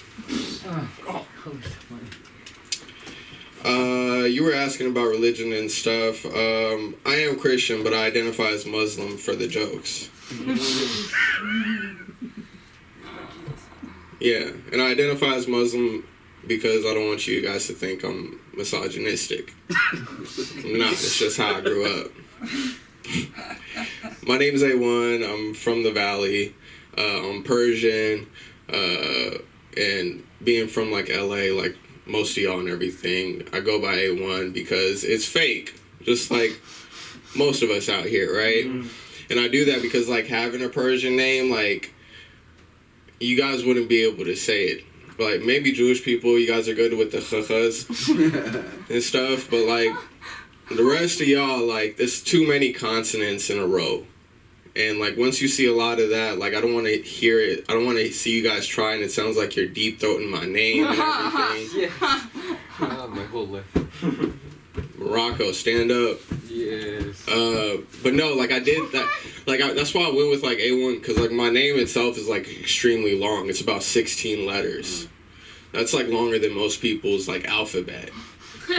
[SPEAKER 6] You were asking about religion and stuff. I am Christian, but I identify as Muslim for the jokes. Yeah, and I identify as Muslim because I don't want you guys to think I'm misogynistic. I'm not. It's just how I grew up. My name is A1. I'm from the Valley. I'm Persian. And being from like LA, like most of y'all and everything, I go by A1 because it's fake, just like most of us out here, right? And I do that because like having a Persian name, like you guys wouldn't be able to say it. Like maybe Jewish people, you guys are good with the chachas and stuff, but like the rest of y'all, like there's too many consonants in a row. And like once you see a lot of that, like I don't want to hear it. I don't want to see you guys try, and it sounds like you're deep throating my name and everything.
[SPEAKER 7] My whole life.
[SPEAKER 6] Morocco, stand up.
[SPEAKER 7] Yes.
[SPEAKER 6] But no, like I did that. Like that's why I went with like A1, because like my name itself is like extremely long. It's about 16 letters. That's like longer than most people's like alphabet,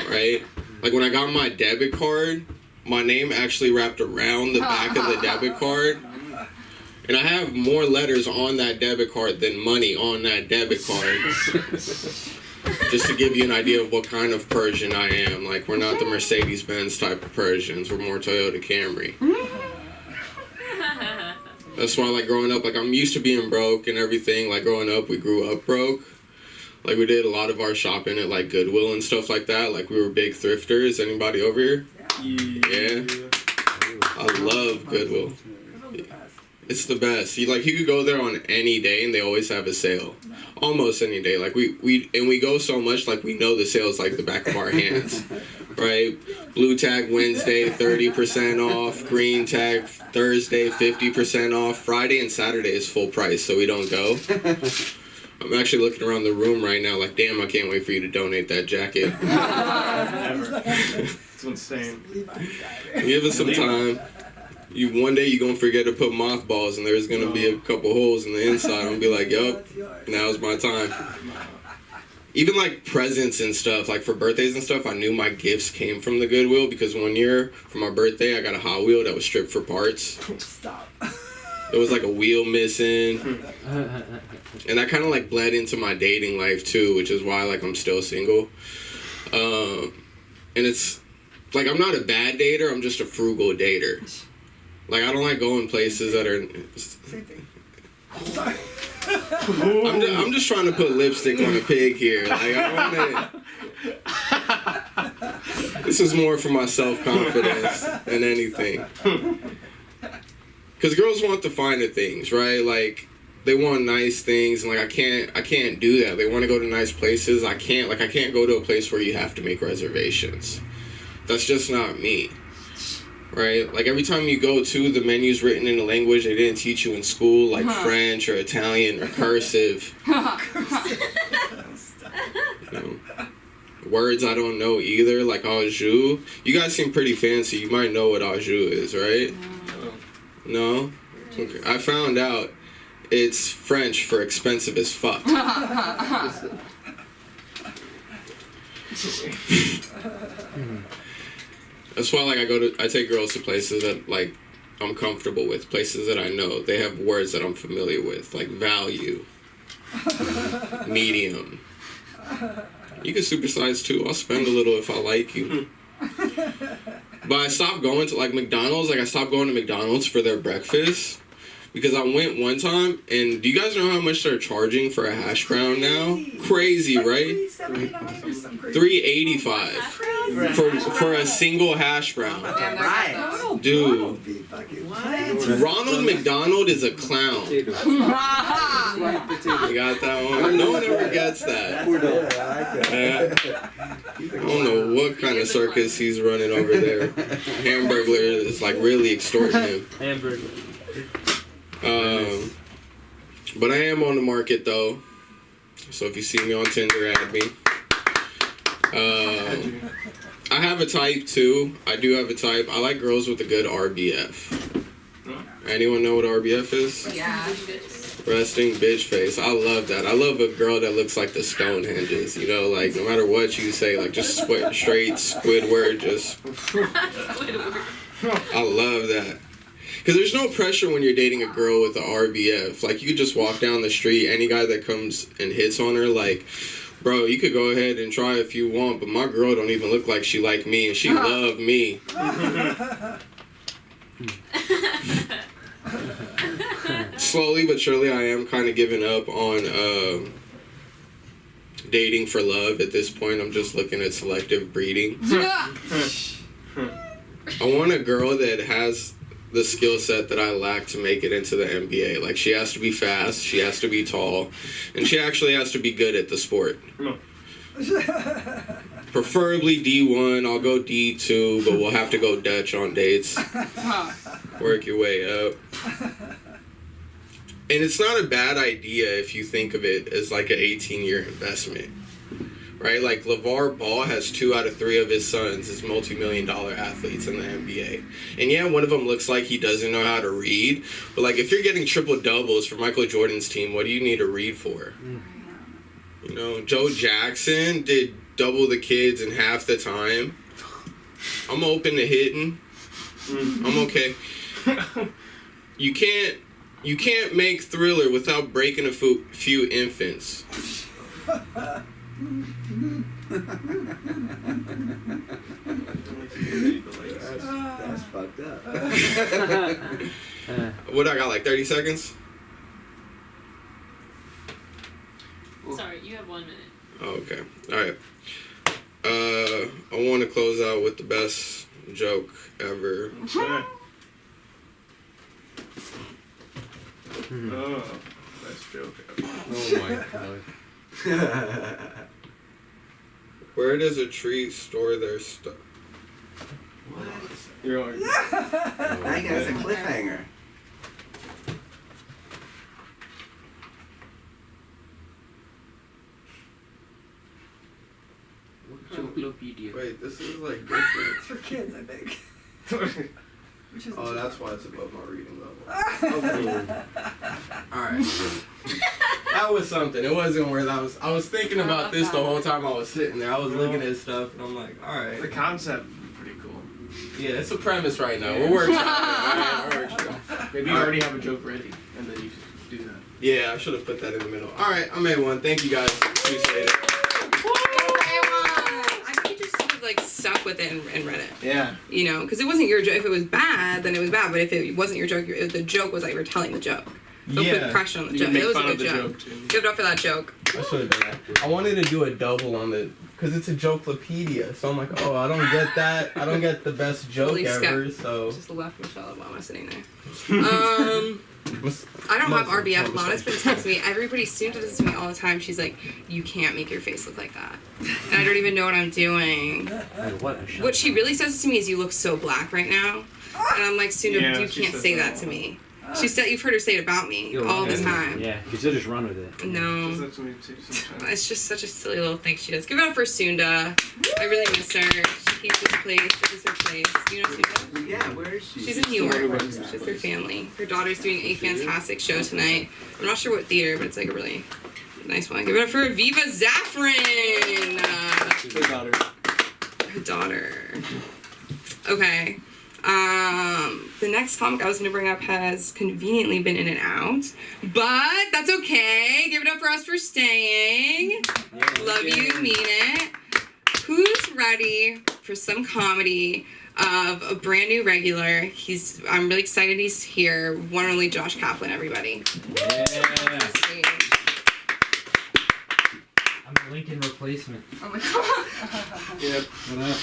[SPEAKER 6] right? Like when I got my debit card, my name actually wrapped around the back of the debit card. And I have more letters on that debit card than money on that debit card. Just to give you an idea of what kind of Persian I am. Like, we're not the Mercedes-Benz type of Persians. We're more Toyota Camry. That's why, like, growing up, like, I'm used to being broke and everything. Like, growing up, we grew up broke. Like, we did a lot of our shopping at, like, Goodwill and stuff like that. Like, we were big thrifters. Anybody over here? Yeah. I love Goodwill. It's the best. You could go there on any day and they always have a sale. Almost any day. Like we go so much, like we know the sales like the back of our hands. Right? Blue tag Wednesday, 30% off. Green tag Thursday, 50% off. Friday and Saturday is full price, so we don't go. I'm actually looking around the room right now like, damn, I can't wait for you to donate that jacket.
[SPEAKER 3] It's insane.
[SPEAKER 6] Give us some time. One day you're gonna forget to put mothballs and there's gonna be a couple holes in the inside. I'm gonna be like, yup, now's my time. Even like presents and stuff, like for birthdays and stuff, I knew my gifts came from the Goodwill because one year for my birthday I got a Hot Wheel that was stripped for parts.
[SPEAKER 4] Stop.
[SPEAKER 6] There was like a wheel missing. And that kind of like bled into my dating life too, which is why like I'm still single. And it's like I'm not a bad dater, I'm just a frugal dater. Like, I don't like going places that are...
[SPEAKER 4] Same thing.
[SPEAKER 6] I'm just trying to put lipstick on a pig here. Like, I want to... This is more for my self-confidence than anything. Because girls want the finer things, right? Like, they want nice things, and like, I can't do that. They want to go to nice places. I can't go to a place where you have to make reservations. That's just not me. Right? Like every time you go to, the menu's written in a language they didn't teach you in school, like French or Italian or cursive. Words I don't know either, like au jus. You guys seem pretty fancy. You might know what au jus is, right? No? Okay. I found out it's French for expensive as fuck. That's why, like, I take girls to places that, like, I'm comfortable with, places that I know. They have words that I'm familiar with, like value, medium. You can supersize, too. I'll spend a little if I like you. But I stopped going to, like, McDonald's. Like, I stopped going to McDonald's for their breakfast. Because I went one time, and do you guys know how much they're charging for a hash brown now? Crazy, right? $3.85 for a single hash brown. Dude, Ronald McDonald is a clown. You got that one? No one ever gets that. I don't know what kind of circus he's running over there. Hamburglar is like really extorting him.
[SPEAKER 3] Hamburger.
[SPEAKER 6] But I am on the market though, so if you see me on Tinder, add me. I have a type too. I do have a type. I like girls with a good RBF. Anyone know what RBF is?
[SPEAKER 1] Yeah.
[SPEAKER 6] Resting bitch face. I love that. I love a girl that looks like the Stonehenges. You know, like no matter what you say, like just straight Squidward. Just. I love that. Because there's no pressure when you're dating a girl with the RBF. Like you could just walk down the street, any guy that comes and hits on her, like, bro, you could go ahead and try if you want, but my girl don't even look like she like me, and she love me. Slowly but surely, I am kind of giving up on dating for love at this point. I'm just looking at selective breeding. I want a girl that has the skill set that I lack to make it into the NBA. Like, she has to be fast, she has to be tall, and she actually has to be good at the sport. Preferably D1, I'll go D2, but we'll have to go Dutch on dates. Work your way up. And it's not a bad idea if you think of it as like an 18-year investment, right? Like LeVar Ball has 2 out of 3 of his sons as multi-million-dollar athletes in the NBA. And yeah, one of them looks like he doesn't know how to read, but like if you're getting triple doubles for Michael Jordan's team, what do you need to read for? You know, Joe Jackson did double the kids in half the time. I'm open to hitting. I'm okay. You can't make Thriller without breaking a few infants.
[SPEAKER 7] That's fucked up.
[SPEAKER 6] What I got, like 30 seconds?
[SPEAKER 2] Sorry, you have 1 minute.
[SPEAKER 6] Oh, okay. All right. I want to close out with the best joke ever.
[SPEAKER 3] Oh, best joke ever.
[SPEAKER 7] Oh my god.
[SPEAKER 6] Where does a tree store their stuff?
[SPEAKER 3] You're already.
[SPEAKER 10] Now you guys a cliffhanger.
[SPEAKER 7] Jokelopedia.
[SPEAKER 6] Wait, this is like different.
[SPEAKER 4] It's for kids, I think. Which is
[SPEAKER 6] Oh, that's why it's above my reading level. Okay. Alright. That was something. It wasn't where I was thinking about this the whole time I was sitting there. I was looking at stuff and I'm like, alright.
[SPEAKER 3] The concept is pretty cool.
[SPEAKER 6] Yeah, it's a premise right now. We're workshopping. We're workshopping.
[SPEAKER 3] Maybe you already have a joke ready, and then you just do that.
[SPEAKER 6] Yeah, I should have put that in the middle. Alright, I made one. Thank you guys. Appreciate it.
[SPEAKER 1] I think you just sort of like stuck with it and read it.
[SPEAKER 3] Yeah.
[SPEAKER 1] You know, because it wasn't your joke. If it was bad, then it was bad. But if it wasn't your joke, the joke was like you were telling the joke. So put pressure on the
[SPEAKER 3] You
[SPEAKER 1] joke.
[SPEAKER 3] can make
[SPEAKER 1] It was a
[SPEAKER 3] fun of
[SPEAKER 1] good
[SPEAKER 3] the
[SPEAKER 1] joke.
[SPEAKER 3] joke too.
[SPEAKER 1] Give it up for that joke.
[SPEAKER 6] I should have done that. I wanted to do a double on the, because it's a jokelopedia. So I'm like, oh, I don't get that. I don't get the best joke
[SPEAKER 1] Really
[SPEAKER 6] ever. So
[SPEAKER 1] Just left Michelle while I was sitting there. I don't have RBF. Lana's been texting me. Everybody student does this to me all the time. She's like, you can't make your face look like that. And I don't even know what I'm doing. What she really says to me is, you look so black right now. And I'm like, Sunda,
[SPEAKER 3] Yeah,
[SPEAKER 1] you
[SPEAKER 3] she
[SPEAKER 1] can't
[SPEAKER 3] says
[SPEAKER 1] say
[SPEAKER 3] that
[SPEAKER 1] that to me. She said, you've heard her say it about me all the time.
[SPEAKER 11] Yeah, you should just run with it.
[SPEAKER 1] No.
[SPEAKER 3] That's what we do sometimes.
[SPEAKER 1] It's just such a silly little thing she does. Give it up for Sunda. I really miss her. She keeps this place. This is her place. Do you know Sunda?
[SPEAKER 10] Yeah, where is she?
[SPEAKER 1] She's in New York. She's with her family. Her daughter's doing a fantastic show tonight. I'm not sure what theater, but it's like a really nice one. Give it up for Aviva Zafran.
[SPEAKER 3] Her daughter.
[SPEAKER 1] Her daughter. Okay. The next comic I was going to bring up has conveniently been in and out, but that's okay. Give it up for us for staying. Love you, mean it. Who's ready for some comedy of a brand new regular? I'm really excited he's here. One and only Josh Kaplan, everybody.
[SPEAKER 11] Yeah. I'm a Lincoln replacement.
[SPEAKER 4] Oh my god.
[SPEAKER 3] Yep.
[SPEAKER 11] What up?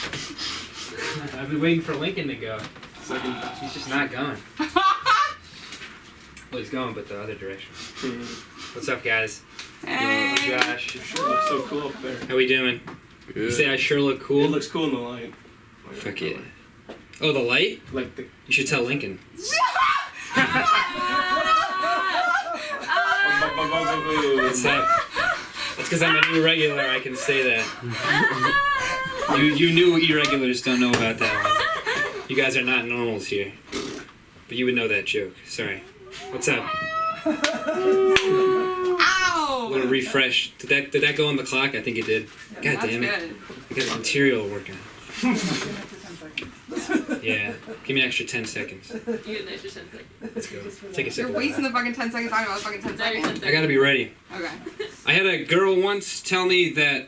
[SPEAKER 11] I've been waiting for Lincoln to go.
[SPEAKER 3] Second.
[SPEAKER 11] He's just not going. Well, he's going, but the other direction. What's up, guys?
[SPEAKER 1] Hey.
[SPEAKER 11] Josh.
[SPEAKER 3] You sure look so cool up there.
[SPEAKER 11] How we doing? You say I sure look cool?
[SPEAKER 3] It looks cool in the light.
[SPEAKER 11] Fuck yeah. Oh, the light?
[SPEAKER 3] Like the.
[SPEAKER 11] You should tell Lincoln. What's up? That's because I'm a new regular, I can say that. You new irregulars don't know about that one. You guys are not normals here. But you would know that joke. Sorry. What's up?
[SPEAKER 1] Ow!
[SPEAKER 11] A little refresh. Did that go on the clock? I think it did. God damn it.
[SPEAKER 1] Good.
[SPEAKER 11] I got the material working.
[SPEAKER 4] Give me 10 seconds.
[SPEAKER 11] Yeah. Give me an extra 10 seconds.
[SPEAKER 5] You get an extra 10 seconds.
[SPEAKER 11] Let's go. Take a
[SPEAKER 1] You're
[SPEAKER 11] second.
[SPEAKER 1] wasting the fucking 10 seconds talking about the fucking 10
[SPEAKER 5] Now you're 10
[SPEAKER 1] seconds.
[SPEAKER 5] seconds.
[SPEAKER 11] I gotta be ready.
[SPEAKER 1] Okay.
[SPEAKER 11] I had a girl once tell me that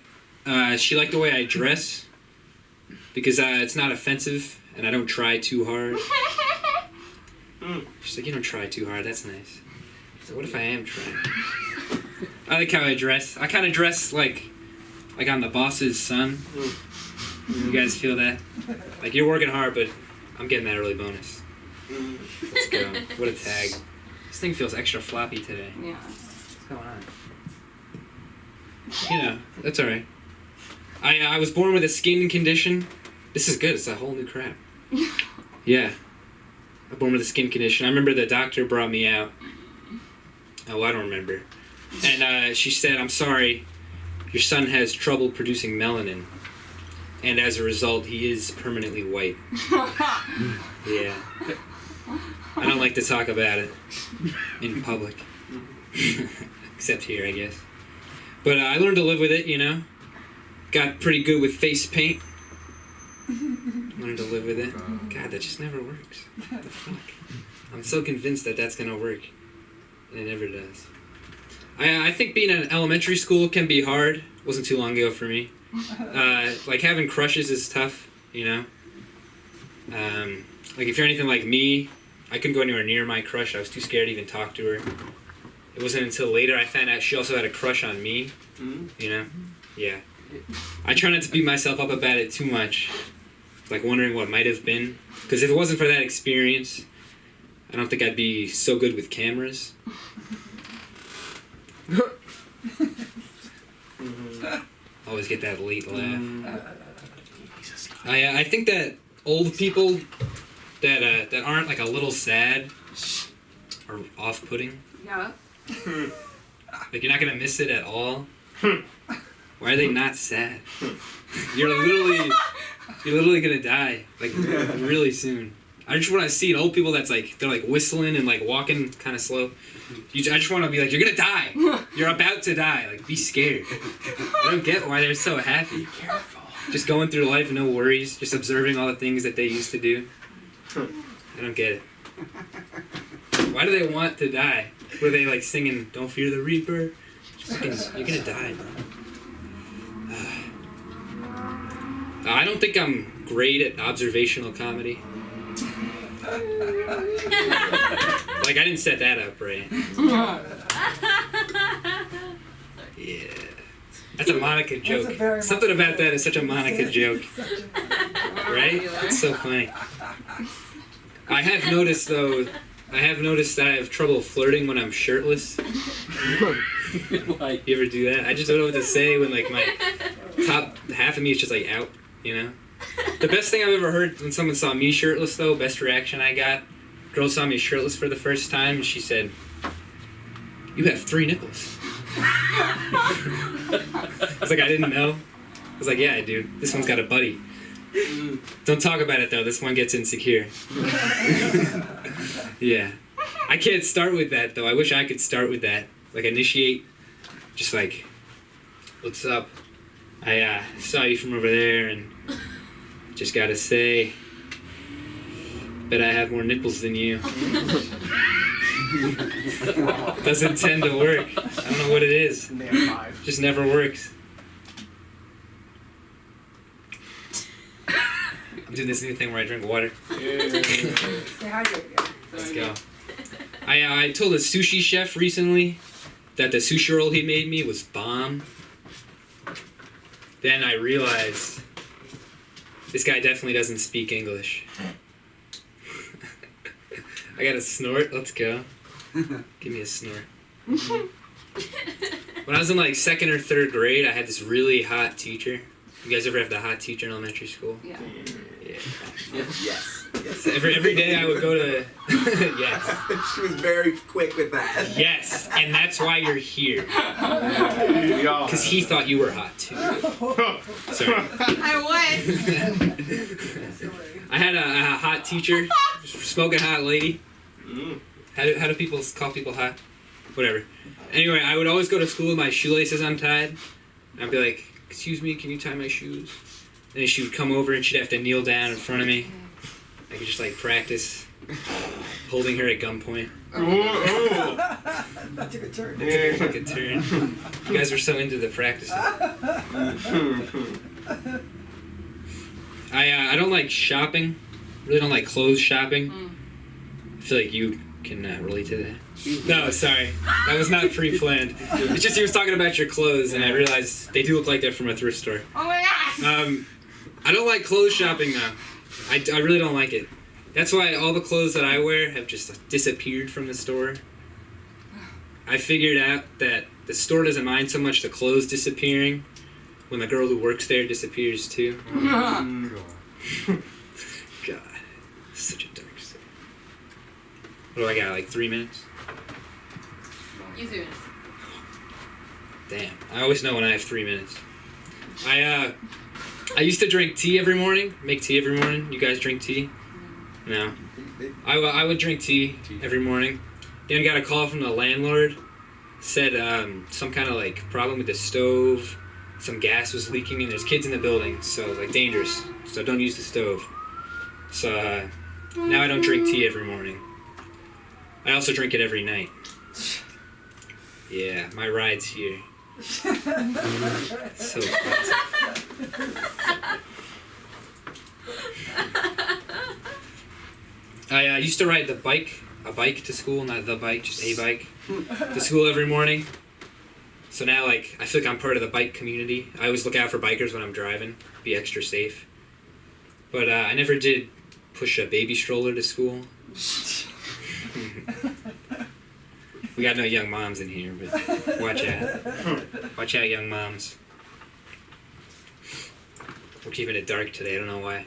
[SPEAKER 11] she liked the way I dress because it's not offensive and I don't try too hard. She's like, you don't try too hard, that's nice. So what if I am trying? I like how I dress. I kind of dress like I'm the boss's son. You guys feel that? Like you're working hard, but I'm getting that early bonus. Let's go. What a tag. This thing feels extra floppy today.
[SPEAKER 1] Yeah.
[SPEAKER 11] What's going on? You know, that's alright. I was born with a skin condition. This is good. It's a whole new crap. Yeah. I was born with a skin condition. I remember the doctor brought me out. Oh, I don't remember. And she said, I'm sorry, your son has trouble producing melanin. And as a result, he is permanently white. Yeah. I don't like to talk about it in public. Except here, I guess. But I learned to live with it, you know. Got pretty good with face paint. Learned to live with it. God, that just never works. What the fuck? I'm so convinced that that's gonna work. And it never does. I think being in elementary school can be hard. Wasn't too long ago for me. Like having crushes is tough, you know. Like if you're anything like me, I couldn't go anywhere near my crush. I was too scared to even talk to her. It wasn't until later I found out she also had a crush on me. You know? Yeah. I try not to beat myself up about it too much. Like wondering what might have been. Because if it wasn't for that experience, I don't think I'd be so good with cameras. Always get that late laugh. I think that old people that aren't like a little sad are off-putting.
[SPEAKER 1] Yeah.
[SPEAKER 11] Like you're not gonna miss it at all. Why are they not sad? You're literally gonna die like really soon. I just want to see old people that's like they're like whistling and like walking kind of slow. I just want to be like, you're gonna die. You're about to die. Like be scared. I don't get why they're so happy.
[SPEAKER 10] Careful.
[SPEAKER 11] Just going through life, no worries. Just observing all the things that they used to do. I don't get it. Why do they want to die? Were they like singing "Don't Fear the Reaper"? You're gonna die, bro. I don't think I'm great at observational comedy. Like I didn't set that up, right? Yeah. That's a Monica joke. Something about that is such a Monica joke. Right? It's so funny. I have noticed that I have trouble flirting when I'm shirtless. You ever do that? I just don't know what to say when like my top half of me is just like out, you know? The best thing I've ever heard when someone saw me shirtless though, best reaction I got, girl saw me shirtless for the first time and she said, "You have 3 nipples." I was like, I didn't know. I was like, yeah, dude, this one's got a buddy. Don't talk about it though, this one gets insecure. Yeah. I can't start with that though. I wish I could start with that. Like initiate, just like, what's up? I saw you from over there and just gotta say, bet I have more nipples than you. Doesn't tend to work. I don't know what it is. Just never works. I'm doing this new thing where I drink water.
[SPEAKER 4] Say hi to it again.
[SPEAKER 11] Let's go. I told a sushi chef recently that the sushi roll he made me was bomb. Then I realized this guy definitely doesn't speak English. I got a snort. Let's go. Give me a snort. When I was in like 2nd or 3rd grade, I had this really hot teacher. You guys ever have the hot teacher in elementary school?
[SPEAKER 1] Yeah.
[SPEAKER 11] Yeah.
[SPEAKER 10] Yes.
[SPEAKER 11] So every day I would go to yes.
[SPEAKER 10] She was very quick with that.
[SPEAKER 11] Yes, and that's why you're here. Because he thought you were hot too. Sorry.
[SPEAKER 1] I would.
[SPEAKER 11] I had a hot teacher, smoking hot lady. How do people call people hot? Whatever. Anyway, I would always go to school with my shoelaces untied. I'd be like, "Excuse me, can you tie my shoes?" And then she would come over and she'd have to kneel down in front of me. I could just like practice holding her at gunpoint.
[SPEAKER 4] That took a turn.
[SPEAKER 11] Took a turn. You guys were so into the practicing. I don't like shopping. Really don't like clothes shopping. I feel like you can relate to that. No, sorry. That was not pre-planned. It's just he was talking about your clothes, and I realized they do look like they're from a thrift store.
[SPEAKER 1] Oh my gosh!
[SPEAKER 11] I don't like clothes shopping, though. I really don't like it. That's why all the clothes that I wear have just disappeared from the store. I figured out that the store doesn't mind so much the clothes disappearing when the girl who works there disappears, too. God, such a dark story. What do I got, like 3 minutes?
[SPEAKER 5] You 3 minutes.
[SPEAKER 11] Damn, I always know when I have 3 minutes. I used to drink tea every morning, make tea every morning. You guys drink tea? No. I would drink tea every morning. Then got a call from the landlord. Said some kind of like problem with the stove. Some gas was leaking and there's kids in the building. So like dangerous. So don't use the stove. So now I don't drink tea every morning. I also drink it every night. Yeah, my ride's here. So classic. I used to ride a bike to school, not the bike, just a bike, to school every morning. So now, like, I feel like I'm part of the bike community. I always look out for bikers when I'm driving, be extra safe. But I never did push a baby stroller to school. We got no young moms in here, but watch out. Watch out, young moms. We're keeping it dark today, I don't know why.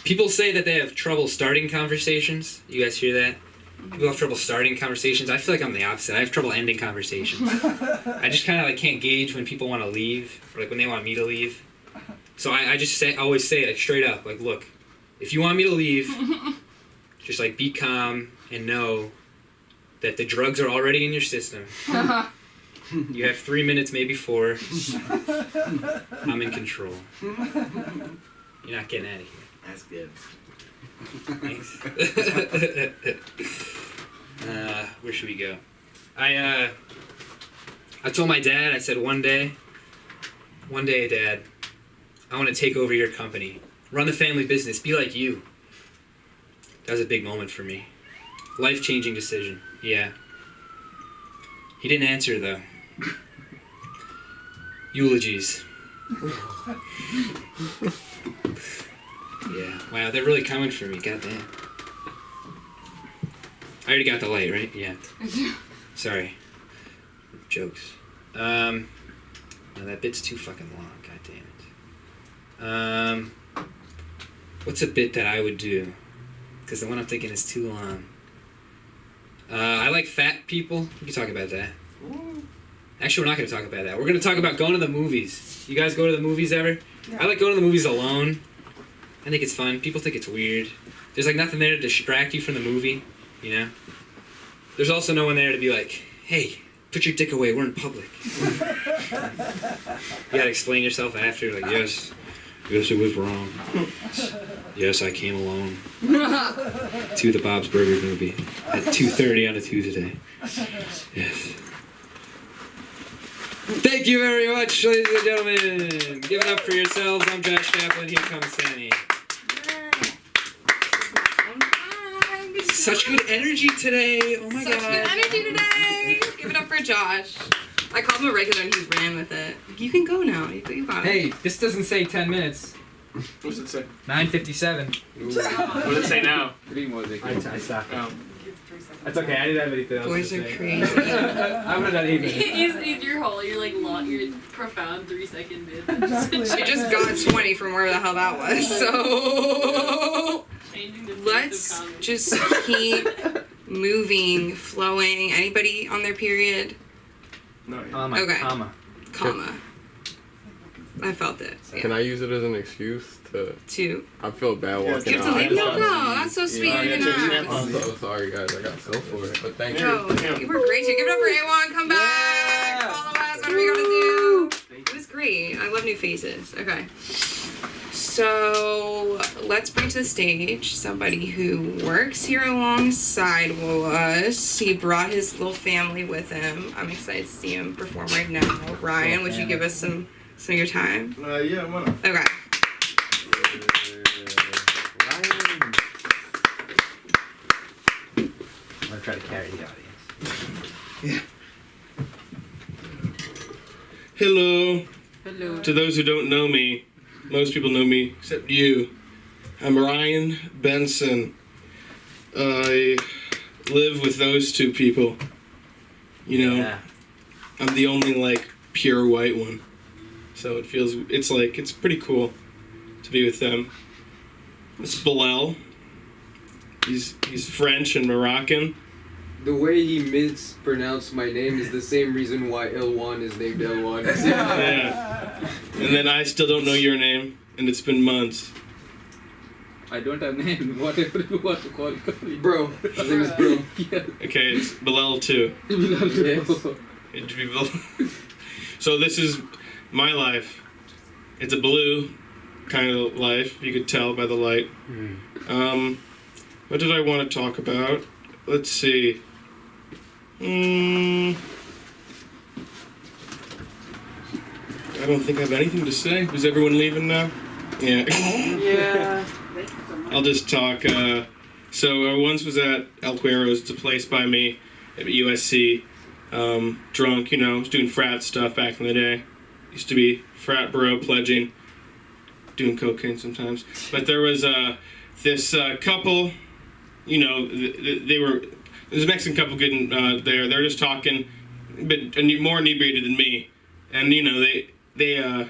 [SPEAKER 11] People say that they have trouble starting conversations. You guys hear that? People have trouble starting conversations. I feel like I'm the opposite. I have trouble ending conversations. I just kind of like can't gauge when people want to leave, or like when they want me to leave. So I just always say like straight up, like, look, if you want me to leave, just like be calm and know that the drugs are already in your system. You have 3 minutes, maybe 4. I'm in control. You're not getting out of here.
[SPEAKER 10] That's good.
[SPEAKER 11] Thanks. Where should we go? I told my dad, I said, one day, Dad, I want to take over your company. Run the family business. Be like you. That was a big moment for me. Life-changing decision. Yeah. He didn't answer, though. Eulogies. Yeah. Wow, they're really coming for me. Goddamn. I already got the light, right? Yeah. Sorry. Jokes. No, that bit's too fucking long. God damn it. What's a bit that I would do? Because the one I'm thinking is too long. I like fat people. We can talk about that. Actually, we're not going to talk about that. We're going to talk about going to the movies. You guys go to the movies ever?
[SPEAKER 4] Yeah.
[SPEAKER 11] I like going to the movies alone. I think it's fun. People think it's weird. There's like nothing there to distract you from the movie, you know? There's also no one there to be like, hey, put your dick away, we're in public. You gotta explain yourself after, like, yes, it was wrong. Yes, I came alone to the Bob's Burgers movie at 2:30 on a Tuesday. Yes. Thank you very much, ladies and gentlemen. Give it up for yourselves. I'm Josh Kaplan. Here comes Sammy. Such good energy today. Oh my god.
[SPEAKER 1] Such good energy today. Give it up for Josh. I called him a regular and he ran with it. You can go now. You got it.
[SPEAKER 12] Hey, this doesn't say 10 minutes.
[SPEAKER 3] What does it say?
[SPEAKER 12] 9:57.
[SPEAKER 3] What does it say now?
[SPEAKER 12] I stopped.
[SPEAKER 3] Oh.
[SPEAKER 12] That's okay. I didn't have anything else
[SPEAKER 1] Boys
[SPEAKER 12] to
[SPEAKER 1] are
[SPEAKER 12] say.
[SPEAKER 1] crazy.
[SPEAKER 12] I would have done even.
[SPEAKER 5] It's your whole, your profound 3-second bit.
[SPEAKER 4] Exactly.
[SPEAKER 1] She just got 20 from wherever the hell that was. So
[SPEAKER 5] Changing the face
[SPEAKER 1] let's
[SPEAKER 5] of comedy.
[SPEAKER 1] just keep moving, flowing. Anybody on their period?
[SPEAKER 3] No.
[SPEAKER 12] Comma.
[SPEAKER 1] Okay.
[SPEAKER 12] Comma.
[SPEAKER 1] Comma. I felt it. Yeah.
[SPEAKER 6] Can I use it as an excuse to? I feel bad
[SPEAKER 3] Yeah,
[SPEAKER 6] walking
[SPEAKER 1] You have
[SPEAKER 6] out.
[SPEAKER 1] to leave? No, that's so sweet.
[SPEAKER 3] Yeah,
[SPEAKER 1] You're
[SPEAKER 3] yeah,
[SPEAKER 1] gonna-
[SPEAKER 6] I'm so sorry, guys. I got so for it, but thank you.
[SPEAKER 1] No, you were great. Give it up for A1. Come back. Follow us. What are we gonna do? It was great. I love new faces. Okay. So let's bring to the stage somebody who works here alongside us. He brought his little family with him. I'm excited to see him perform right now. Ryan, would you give us some of your time?
[SPEAKER 3] Yeah, why not?
[SPEAKER 1] Okay.
[SPEAKER 12] I'm gonna try to carry the audience.
[SPEAKER 6] Hello.
[SPEAKER 5] Hello.
[SPEAKER 6] To those who don't know me, most people know me except you. I'm Ryan Benson. I live with those two people. You know,
[SPEAKER 12] Yeah.
[SPEAKER 6] I'm the only like pure white one. So it's pretty cool to be with them. It's Bilal. He's French and Moroccan.
[SPEAKER 7] The way he mispronounced my name is the same reason why L1 is named L1.
[SPEAKER 6] Yeah. And then I still don't know your name, and it's been months.
[SPEAKER 12] I don't have name. Whatever you want to call it.
[SPEAKER 7] Bro. His name is Bro.
[SPEAKER 6] Okay, it's Bilal too.
[SPEAKER 7] Yes.
[SPEAKER 6] It'd be Bilal. So this is my life. It's a blue kind of life, you could tell by the light. What did I want to talk about? Let's see. I don't think I have anything to say. Is everyone leaving now? Yeah.
[SPEAKER 5] Yeah.
[SPEAKER 6] I'll just talk. So I once was at El Cuero's. It's a place by me at USC. Drunk, was doing frat stuff back in the day. Used to be frat bro, pledging, doing cocaine sometimes. But there was this couple, there was a Mexican couple getting there. They're just talking, but more inebriated than me. And, they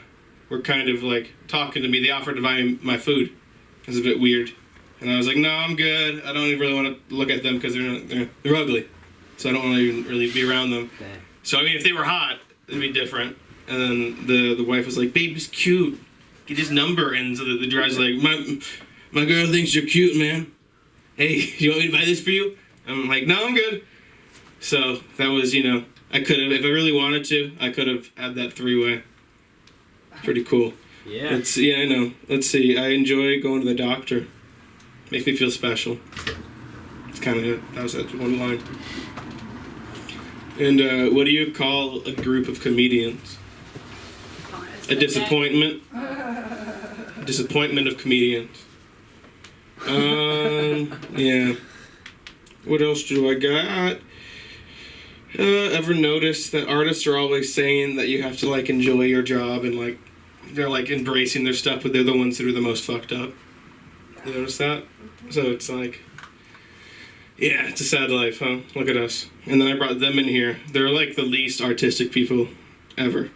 [SPEAKER 6] were kind of like talking to me. They offered to buy my food. It was a bit weird. And I was like, no, I'm good. I don't even really want to look at them because they're ugly. So I don't want to even really be around them.
[SPEAKER 12] Okay.
[SPEAKER 6] So, if they were hot, it'd be different. And then the wife was like, babe, he's cute. Get his number. And so the driver's like, my girl thinks you're cute, man. Hey, you want me to buy this for you? I'm like, no, I'm good. So that was, I could have, if I really wanted to, I could have had that three-way. Pretty cool.
[SPEAKER 12] Yeah.
[SPEAKER 6] I know. Let's see. I enjoy going to the doctor. Makes me feel special. It's kind of it. That was that one line. And what do you call a group of comedians? A disappointment. Disappointment of comedians. Yeah. What else do I got? Ever notice that artists are always saying that you have to enjoy your job and they're embracing their stuff, but they're the ones that are the most fucked up? You notice that? So it's yeah, it's a sad life, huh? Look at us. And then I brought them in here. They're the least artistic people ever.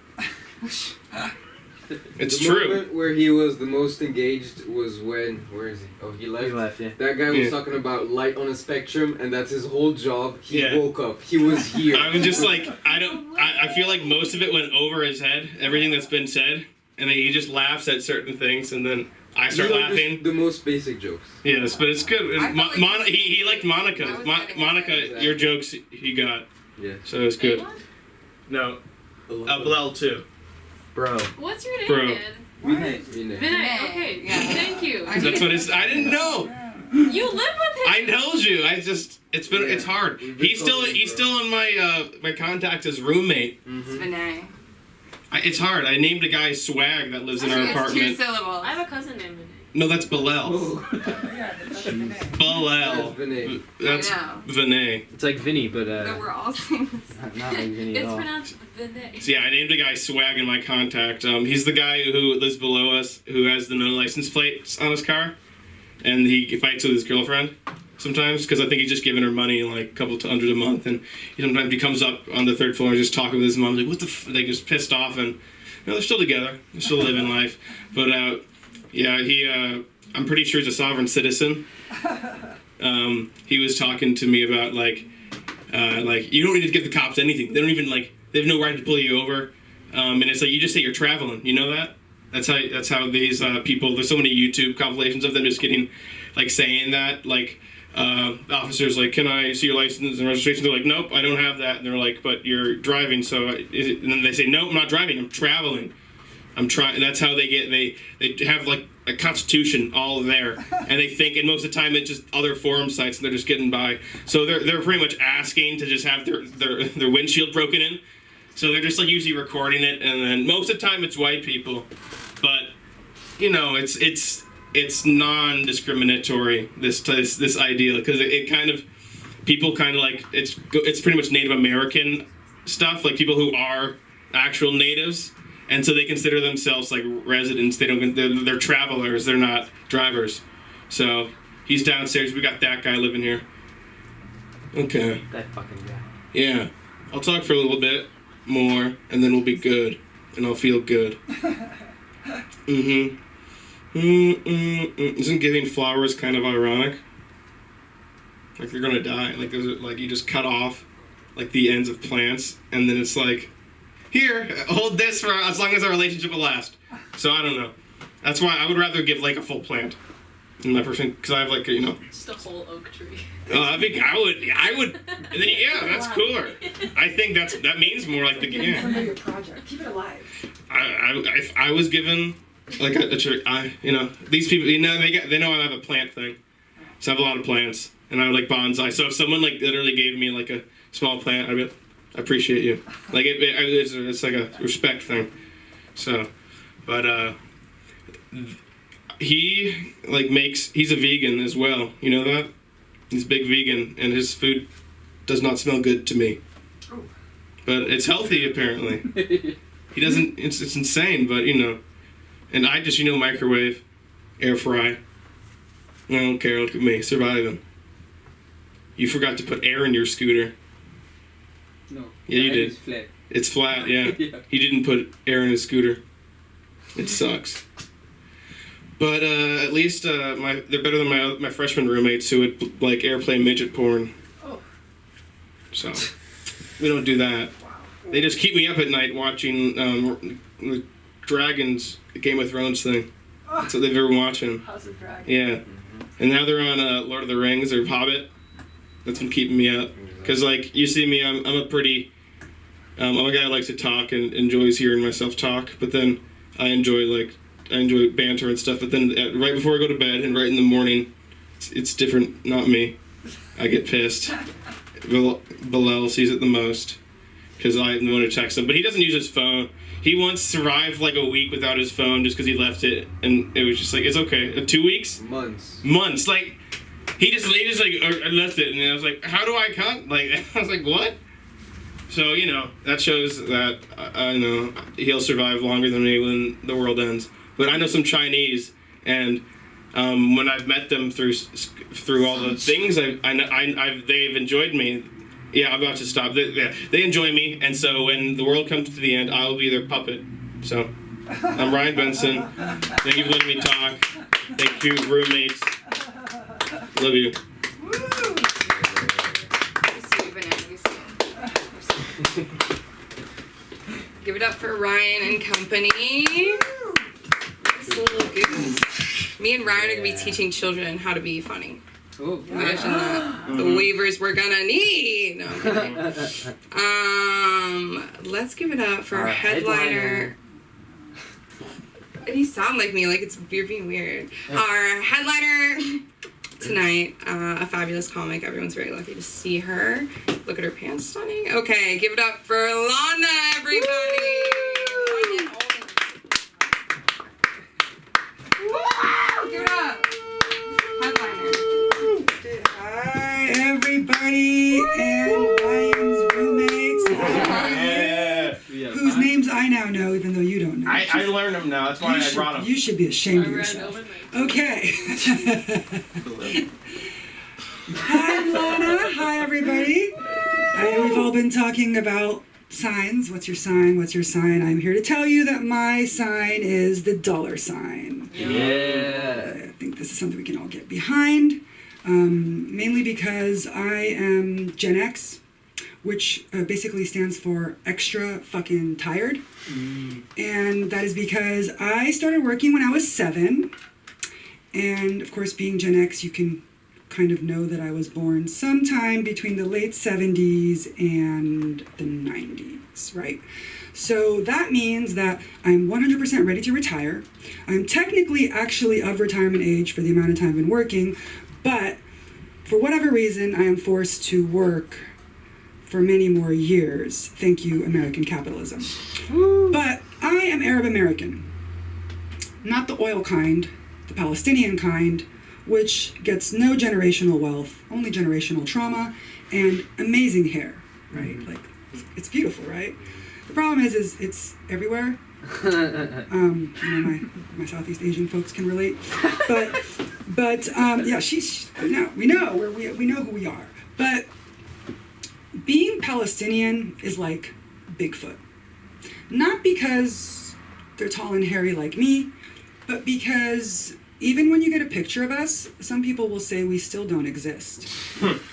[SPEAKER 6] It's
[SPEAKER 7] the
[SPEAKER 6] true.
[SPEAKER 7] moment where he was the most engaged was when, where is he? Oh, he left.
[SPEAKER 12] He left, yeah.
[SPEAKER 7] That guy was talking about light on a spectrum, and that's his whole job. He woke up. He was here.
[SPEAKER 6] I'm just I feel like most of it went over his head, everything that's been said, and then he just laughs at certain things, and then I start laughing.
[SPEAKER 7] The most basic jokes.
[SPEAKER 6] Yes, but it's good. And he liked Monica. Monica, your jokes he got.
[SPEAKER 7] Yeah.
[SPEAKER 6] So it's good.
[SPEAKER 3] No. Bilal too.
[SPEAKER 12] Bro.
[SPEAKER 5] What's your name,
[SPEAKER 6] Bro.
[SPEAKER 5] man?
[SPEAKER 7] Vinay.
[SPEAKER 5] Vinay. Okay.
[SPEAKER 1] Yeah.
[SPEAKER 5] Thank you.
[SPEAKER 6] That's what it's. I didn't know.
[SPEAKER 5] You live with him.
[SPEAKER 6] I told you. It's hard. He's still in my contact as roommate.
[SPEAKER 1] It's Vinay.
[SPEAKER 6] It's hard. I named a guy Swag that lives in our
[SPEAKER 1] It's two
[SPEAKER 6] apartment.
[SPEAKER 1] syllables.
[SPEAKER 5] I have a cousin named Vinay.
[SPEAKER 6] No, that's Bilal.
[SPEAKER 4] Yeah, that's Vinay.
[SPEAKER 6] Bilal.
[SPEAKER 7] That's Vinay.
[SPEAKER 6] That's
[SPEAKER 1] I know.
[SPEAKER 6] Vinay.
[SPEAKER 11] It's like Vinny, but
[SPEAKER 1] But we're all saying this.
[SPEAKER 11] not like Vinny at
[SPEAKER 5] It's
[SPEAKER 11] all.
[SPEAKER 5] pronounced Vinay.
[SPEAKER 6] So yeah, I named a guy Swag in my contact. He's the guy who lives below us, who has the no license plates on his car, and he fights with his girlfriend sometimes because I think he's just giving her money, a couple $100 a month, and sometimes he comes up on the third floor and just talking with his mom, what the they just pissed off, and they're still together, they're still living life, but yeah, he I'm pretty sure he's a sovereign citizen. He was talking to me about you don't need to give the cops anything. They don't even they have no right to pull you over. And it's you just say you're traveling. You know that?
[SPEAKER 3] That's how these people. There's so many YouTube compilations of them just getting, like, saying that, like, officers like, can I see your license and registration? They're like, nope, I don't have that. And they're like, but you're driving, so and then they say, nope, I'm not driving, I'm traveling. I'm trying. That's how they get. They have like a constitution all there, and they think. And most of the time, it's just other forum sites, and they're just getting by. So they're pretty much asking to just have their windshield broken in. So they're just like usually recording it, and then most of the time it's white people, but you know it's non-discriminatory this idea because it kind of people kind of like it's pretty much Native American stuff, like people who are actual natives. And so they consider themselves like residents. They're travelers. They're not drivers. So he's downstairs. We got that guy living here. Okay.
[SPEAKER 9] That fucking guy.
[SPEAKER 3] Yeah. I'll talk for a little bit more, and then we'll be good, and I'll feel good. Isn't giving flowers kind of ironic? Like you're gonna die. Like you just cut off like the ends of plants, and then it's like. Here, hold this for as long as our relationship will last. So I don't know. That's why I would rather give like a full plant in my person because I have like
[SPEAKER 5] just a whole oak tree.
[SPEAKER 3] Oh, I would. And then yeah, that's cooler. I think that means more like the
[SPEAKER 4] It's under your project. Keep it alive.
[SPEAKER 3] If I was given like a tree, these people they know I have a plant thing, so I have a lot of plants and I like bonsai. So if someone like literally gave me like a small plant, I'd be like, I appreciate you. Like it's like a respect thing. So, but he like he's a vegan as well. You know that? He's a big vegan, and his food does not smell good to me. But it's healthy apparently. He doesn't. It's insane, but and I just microwave, air fry. I don't care. Look at me surviving. You forgot to put air in your scooter.
[SPEAKER 12] No.
[SPEAKER 3] Yeah, you did.
[SPEAKER 12] It's flat.
[SPEAKER 3] It's flat, yeah.
[SPEAKER 12] Yeah.
[SPEAKER 3] He didn't put air in his scooter. It sucks. But at least they're better than my freshman roommates who would like airplay midget porn.
[SPEAKER 4] Oh.
[SPEAKER 3] So we don't do that.
[SPEAKER 4] Wow.
[SPEAKER 3] They just keep me up at night watching the Dragons Game of Thrones thing. That's what they've been watching.
[SPEAKER 5] House of Dragons.
[SPEAKER 3] Yeah. And now they're on Lord of the Rings or Hobbit. That's been keeping me up. Because, like, you see me, I'm a pretty... I'm a guy who likes to talk and enjoys hearing myself talk. But then I enjoy banter and stuff. But then right before I go to bed and right in the morning, it's different. Not me. I get pissed. Bilal sees it the most. Because I'm the one who texts him. But he doesn't use his phone. He once survived, like, a week without his phone just because he left it. And it was just like, it's okay. 2 weeks? Months. Like... He just left it, and I was like, "How do I cut?" Like, I was like, "What?" So that shows that I know he'll survive longer than me when the world ends. But I know some Chinese, and when I've met them through all the things, they've enjoyed me. Yeah, I'm about to stop. They enjoy me, and so when the world comes to the end, I'll be their puppet. So I'm Ryan Benson. Thank you for letting me talk. Thank you, roommates. Love you.
[SPEAKER 1] Woo! Give it up for Ryan and company. This little goose. Me and Ryan are gonna be teaching children how to be funny.
[SPEAKER 12] Oh,
[SPEAKER 1] imagine that. The waivers we're gonna need. No, I'm kidding. Let's give it up for our headliner. And you sound like me, like you're being weird. Our headliner tonight, a fabulous comic. Everyone's very lucky to see her. Look at her pants, stunning. Okay, give it up for Lana, everybody. Woo! Give it up. Headliner.
[SPEAKER 4] Hi, everybody, and Ryan's roommates. Whose names I now know, even though you don't know.
[SPEAKER 3] I learned them now. That's why I brought them.
[SPEAKER 4] You should be ashamed of yourself. Okay. Hi, Lana. Hi, everybody. We've all been talking about signs. What's your sign? What's your sign? I'm here to tell you that my sign is the $sign.
[SPEAKER 9] Yeah.
[SPEAKER 4] I think this is something we can all get behind. Mainly because I am Gen X, which basically stands for extra fucking tired. And that is because I started working when I was 7. And of course, being Gen X, you can kind of know that I was born sometime between the late 70s and the 90s, right? So that means that I'm 100% ready to retire. I'm technically actually of retirement age for the amount of time I've been working, but for whatever reason, I am forced to work for many more years. Thank you, American capitalism. But I am Arab American. Not the oil kind, the Palestinian kind, which gets no generational wealth, only generational trauma, and amazing hair, right? Like, it's beautiful, right? The problem is it's everywhere. My Southeast Asian folks can relate, but yeah, we know who we are. But being Palestinian is like Bigfoot, not because they're tall and hairy like me, but because even when you get a picture of us, some people will say we still don't exist,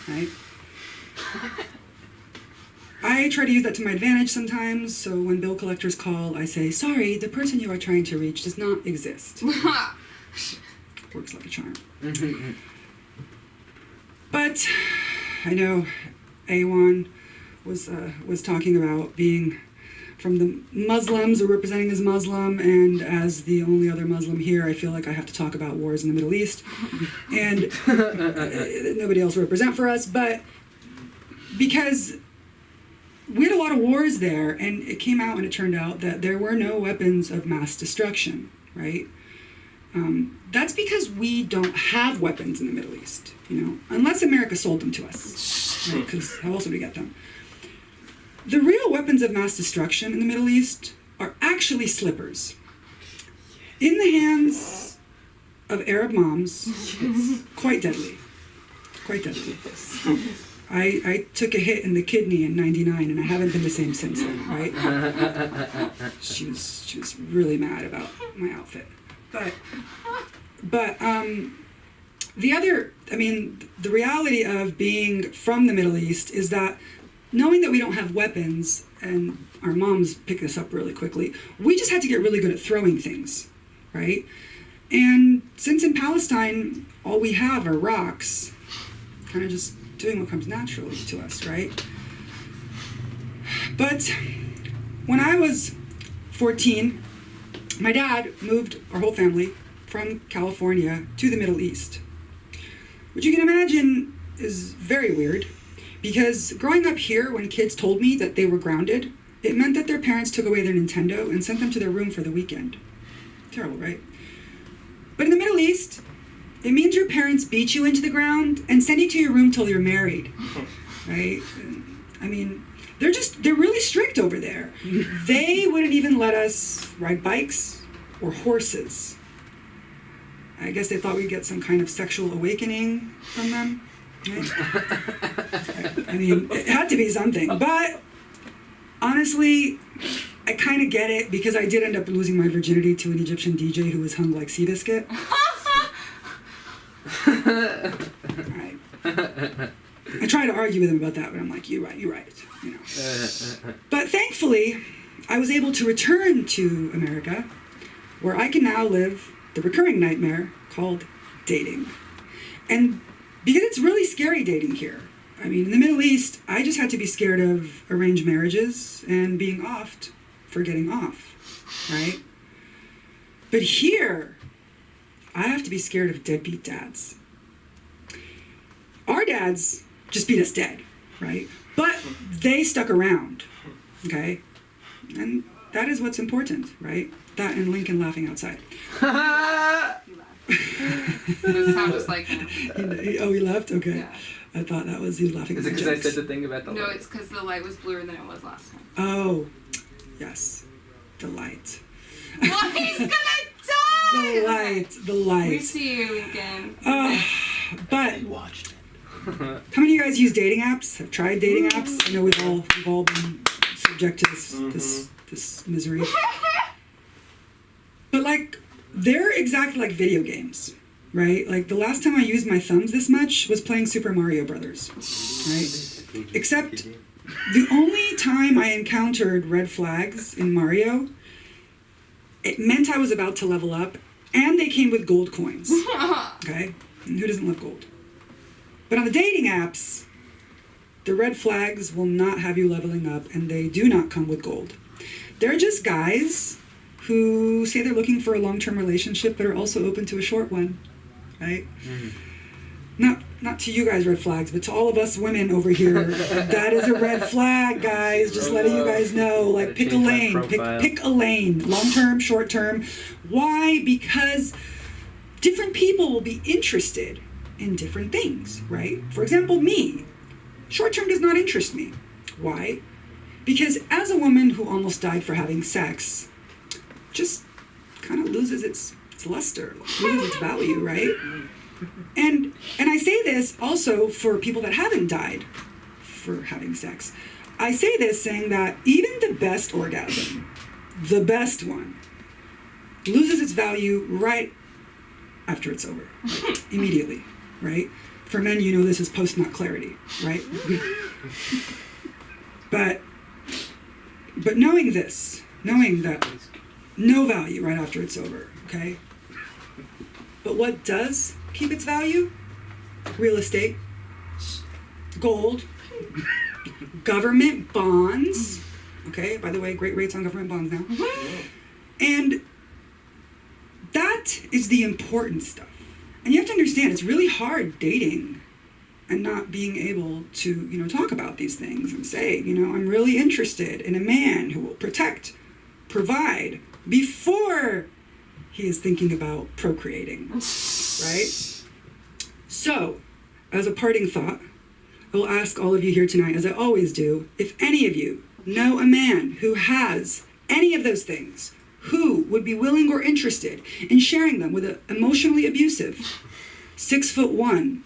[SPEAKER 4] right? I try to use that to my advantage sometimes, so when bill collectors call, I say, sorry, the person you are trying to reach does not exist. Works like a charm. But I know Awan was talking about being from the Muslims or representing as Muslim, and as the only other Muslim here, I feel like I have to talk about wars in the Middle East. And nobody else will represent for us, but because we had a lot of wars there, and it came out and it turned out that there were no weapons of mass destruction, right? That's because we don't have weapons in the Middle East, unless America sold them to us, right? Because how else would we get them? The real weapons of mass destruction in the Middle East are actually slippers. In the hands of Arab moms, quite deadly. Quite deadly. I took a hit in the kidney in '99, and I haven't been the same since then, right? She was really mad about my outfit. But the reality of being from the Middle East is that knowing that we don't have weapons, and our moms picked this up really quickly, we just had to get really good at throwing things, right? And since in Palestine, all we have are rocks, kind of just doing what comes naturally to us, right? But when I was 14, my dad moved our whole family from California to the Middle East, which you can imagine is very weird, because growing up here, when kids told me that they were grounded, it meant that their parents took away their Nintendo and sent them to their room for the weekend. Terrible, right? But in the Middle East, it means your parents beat you into the ground and send you to your room till you're married, right? I mean, they're really strict over there. They wouldn't even let us ride bikes or horses. I guess they thought we'd get some kind of sexual awakening from them. Right? I mean, it had to be something. But honestly, I kind of get it, because I did end up losing my virginity to an Egyptian DJ who was hung like Seabiscuit. Right. I try to argue with him about that, but I'm like, you're right. But thankfully, I was able to return to America, where I can now live the recurring nightmare called dating. And because it's really scary dating here. I mean, in the Middle East, I just had to be scared of arranged marriages and being offed for getting off, right? But here, I have to be scared of deadbeat dads. Our dads just beat us dead, right? But they stuck around, okay? And that is what's important, right? That and Lincoln laughing outside.
[SPEAKER 13] It sounds just like him.
[SPEAKER 4] He left? Okay.
[SPEAKER 13] Yeah.
[SPEAKER 4] I thought that was he laughing at
[SPEAKER 12] Is it
[SPEAKER 4] my
[SPEAKER 12] because I
[SPEAKER 4] jokes.
[SPEAKER 12] said the thing about the
[SPEAKER 13] No,
[SPEAKER 12] light?
[SPEAKER 13] it's because the light was bluer than it was last time.
[SPEAKER 4] Oh, yes. The light.
[SPEAKER 13] Well, he's gonna die!
[SPEAKER 4] The light.
[SPEAKER 13] We see you, Lincoln.
[SPEAKER 4] But how many of you guys use dating apps? Have tried dating apps? I know we've all been subject to this misery. But like, they're exactly like video games, right? Like the last time I used my thumbs this much was playing Super Mario Brothers, right? Except The only time I encountered red flags in Mario, it meant I was about to level up, and they came with gold coins. Okay? And who doesn't love gold? But on the dating apps, the red flags will not have you leveling up, and they do not come with gold. They're just guys who say they're looking for a long-term relationship, but are also open to a short one, right? Not to you guys, red flags, but to all of us women over here, that is a red flag, guys. Just letting you guys know. Like, pick a lane. Pick a lane. Long-term, short-term. Why? Because different people will be interested in different things, right? For example, me. Short-term does not interest me. Why? Because as a woman who almost died for having sex, just kind of loses its luster, loses its value, right? And I say this also for people that haven't died for having sex. I say this saying that even the best orgasm, the best one, loses its value right after it's over, immediately, right? For men, you know this is post-nut clarity, right? But knowing this, knowing that no value right after it's over, okay? But what does keep its value? Real estate, gold, government bonds, okay? By the way, great rates on government bonds now. And that is the important stuff. And you have to understand, it's really hard dating and not being able to, talk about these things and say, I'm really interested in a man who will protect, provide, before he is thinking about procreating, right? So, as a parting thought, I will ask all of you here tonight, as I always do, if any of you know a man who has any of those things, who would be willing or interested in sharing them with an emotionally abusive 6'1"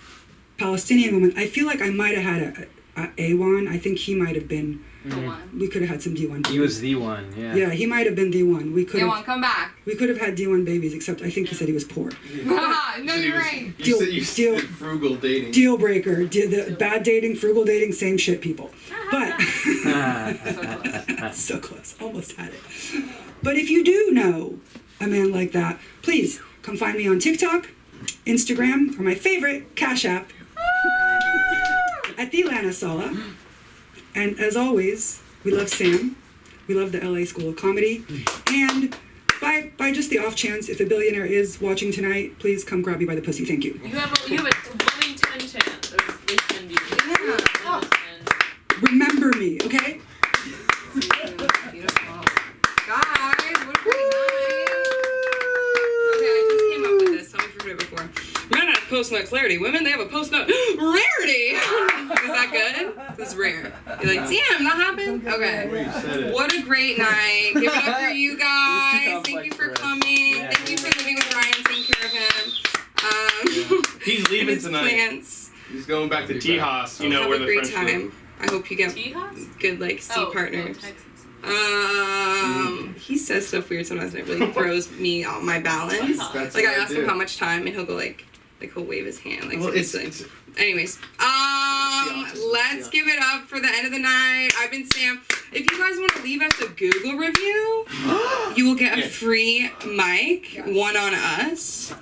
[SPEAKER 4] Palestinian woman. I feel like I might have had a A1. I think he might have been. We could have had some D1 babies.
[SPEAKER 14] He was the one, yeah.
[SPEAKER 4] Yeah, he might have been D1. We could
[SPEAKER 13] D1,
[SPEAKER 4] have,
[SPEAKER 13] come back.
[SPEAKER 4] We could have had D1 babies, except I think he said he was poor.
[SPEAKER 13] No, you're right.
[SPEAKER 6] You said frugal dating.
[SPEAKER 4] Deal breaker. The bad dating, frugal dating, same shit, people. But so close. Almost had it. But if you do know a man like that, please come find me on TikTok, Instagram, or my favorite, Cash App, at the Lana Sala. And as always, we love Sam. We love the LA School of Comedy. And by just the off chance, if a billionaire is watching tonight, please come grab me by the pussy. Thank you.
[SPEAKER 2] You have a 1 in 10 chance of they send you. Yeah.
[SPEAKER 4] Remember me, okay?
[SPEAKER 13] Beautiful. Guys, what a great night. Okay, I just came up with this. Tell me if you've heard it before.
[SPEAKER 1] Men have post-nut clarity. Women, they have a post-nut rarity. Is that good? This is rare. You're like, damn, that happened? Okay. What a great night. Give it up for you guys. Thank you for coming.
[SPEAKER 3] Yeah.
[SPEAKER 1] Thank you for living with Ryan, taking care of him.
[SPEAKER 3] He's leaving
[SPEAKER 1] his
[SPEAKER 3] tonight.
[SPEAKER 1] Plants.
[SPEAKER 3] He's going back to Tejas. You know
[SPEAKER 1] Have
[SPEAKER 3] where
[SPEAKER 1] a
[SPEAKER 3] the
[SPEAKER 1] great
[SPEAKER 3] French
[SPEAKER 1] time. I hope you get good, sea partners. He says stuff weird sometimes, and it really throws me off my balance.
[SPEAKER 6] That's
[SPEAKER 1] Like, I
[SPEAKER 6] what I
[SPEAKER 1] ask
[SPEAKER 6] do.
[SPEAKER 1] him how much time, and he'll go like he'll wave his hand. Like,
[SPEAKER 6] Well,
[SPEAKER 1] seriously. Anyways, let's give it up for the end of the night. I've been Sam. If you guys want to leave us a Google review, you will get a free mic, one on us,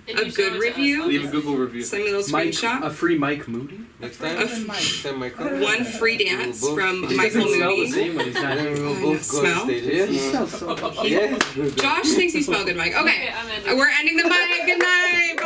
[SPEAKER 1] a good review.
[SPEAKER 3] Leave a Google review.
[SPEAKER 1] Send me a little screenshot.
[SPEAKER 14] A free Mike Moody?
[SPEAKER 6] Next time,
[SPEAKER 1] One free dance from Michael Moody. Smell?
[SPEAKER 14] Yeah, he smells so much.
[SPEAKER 1] Josh thinks you smell good, Mike. Okay, we're ending the mic. Good night.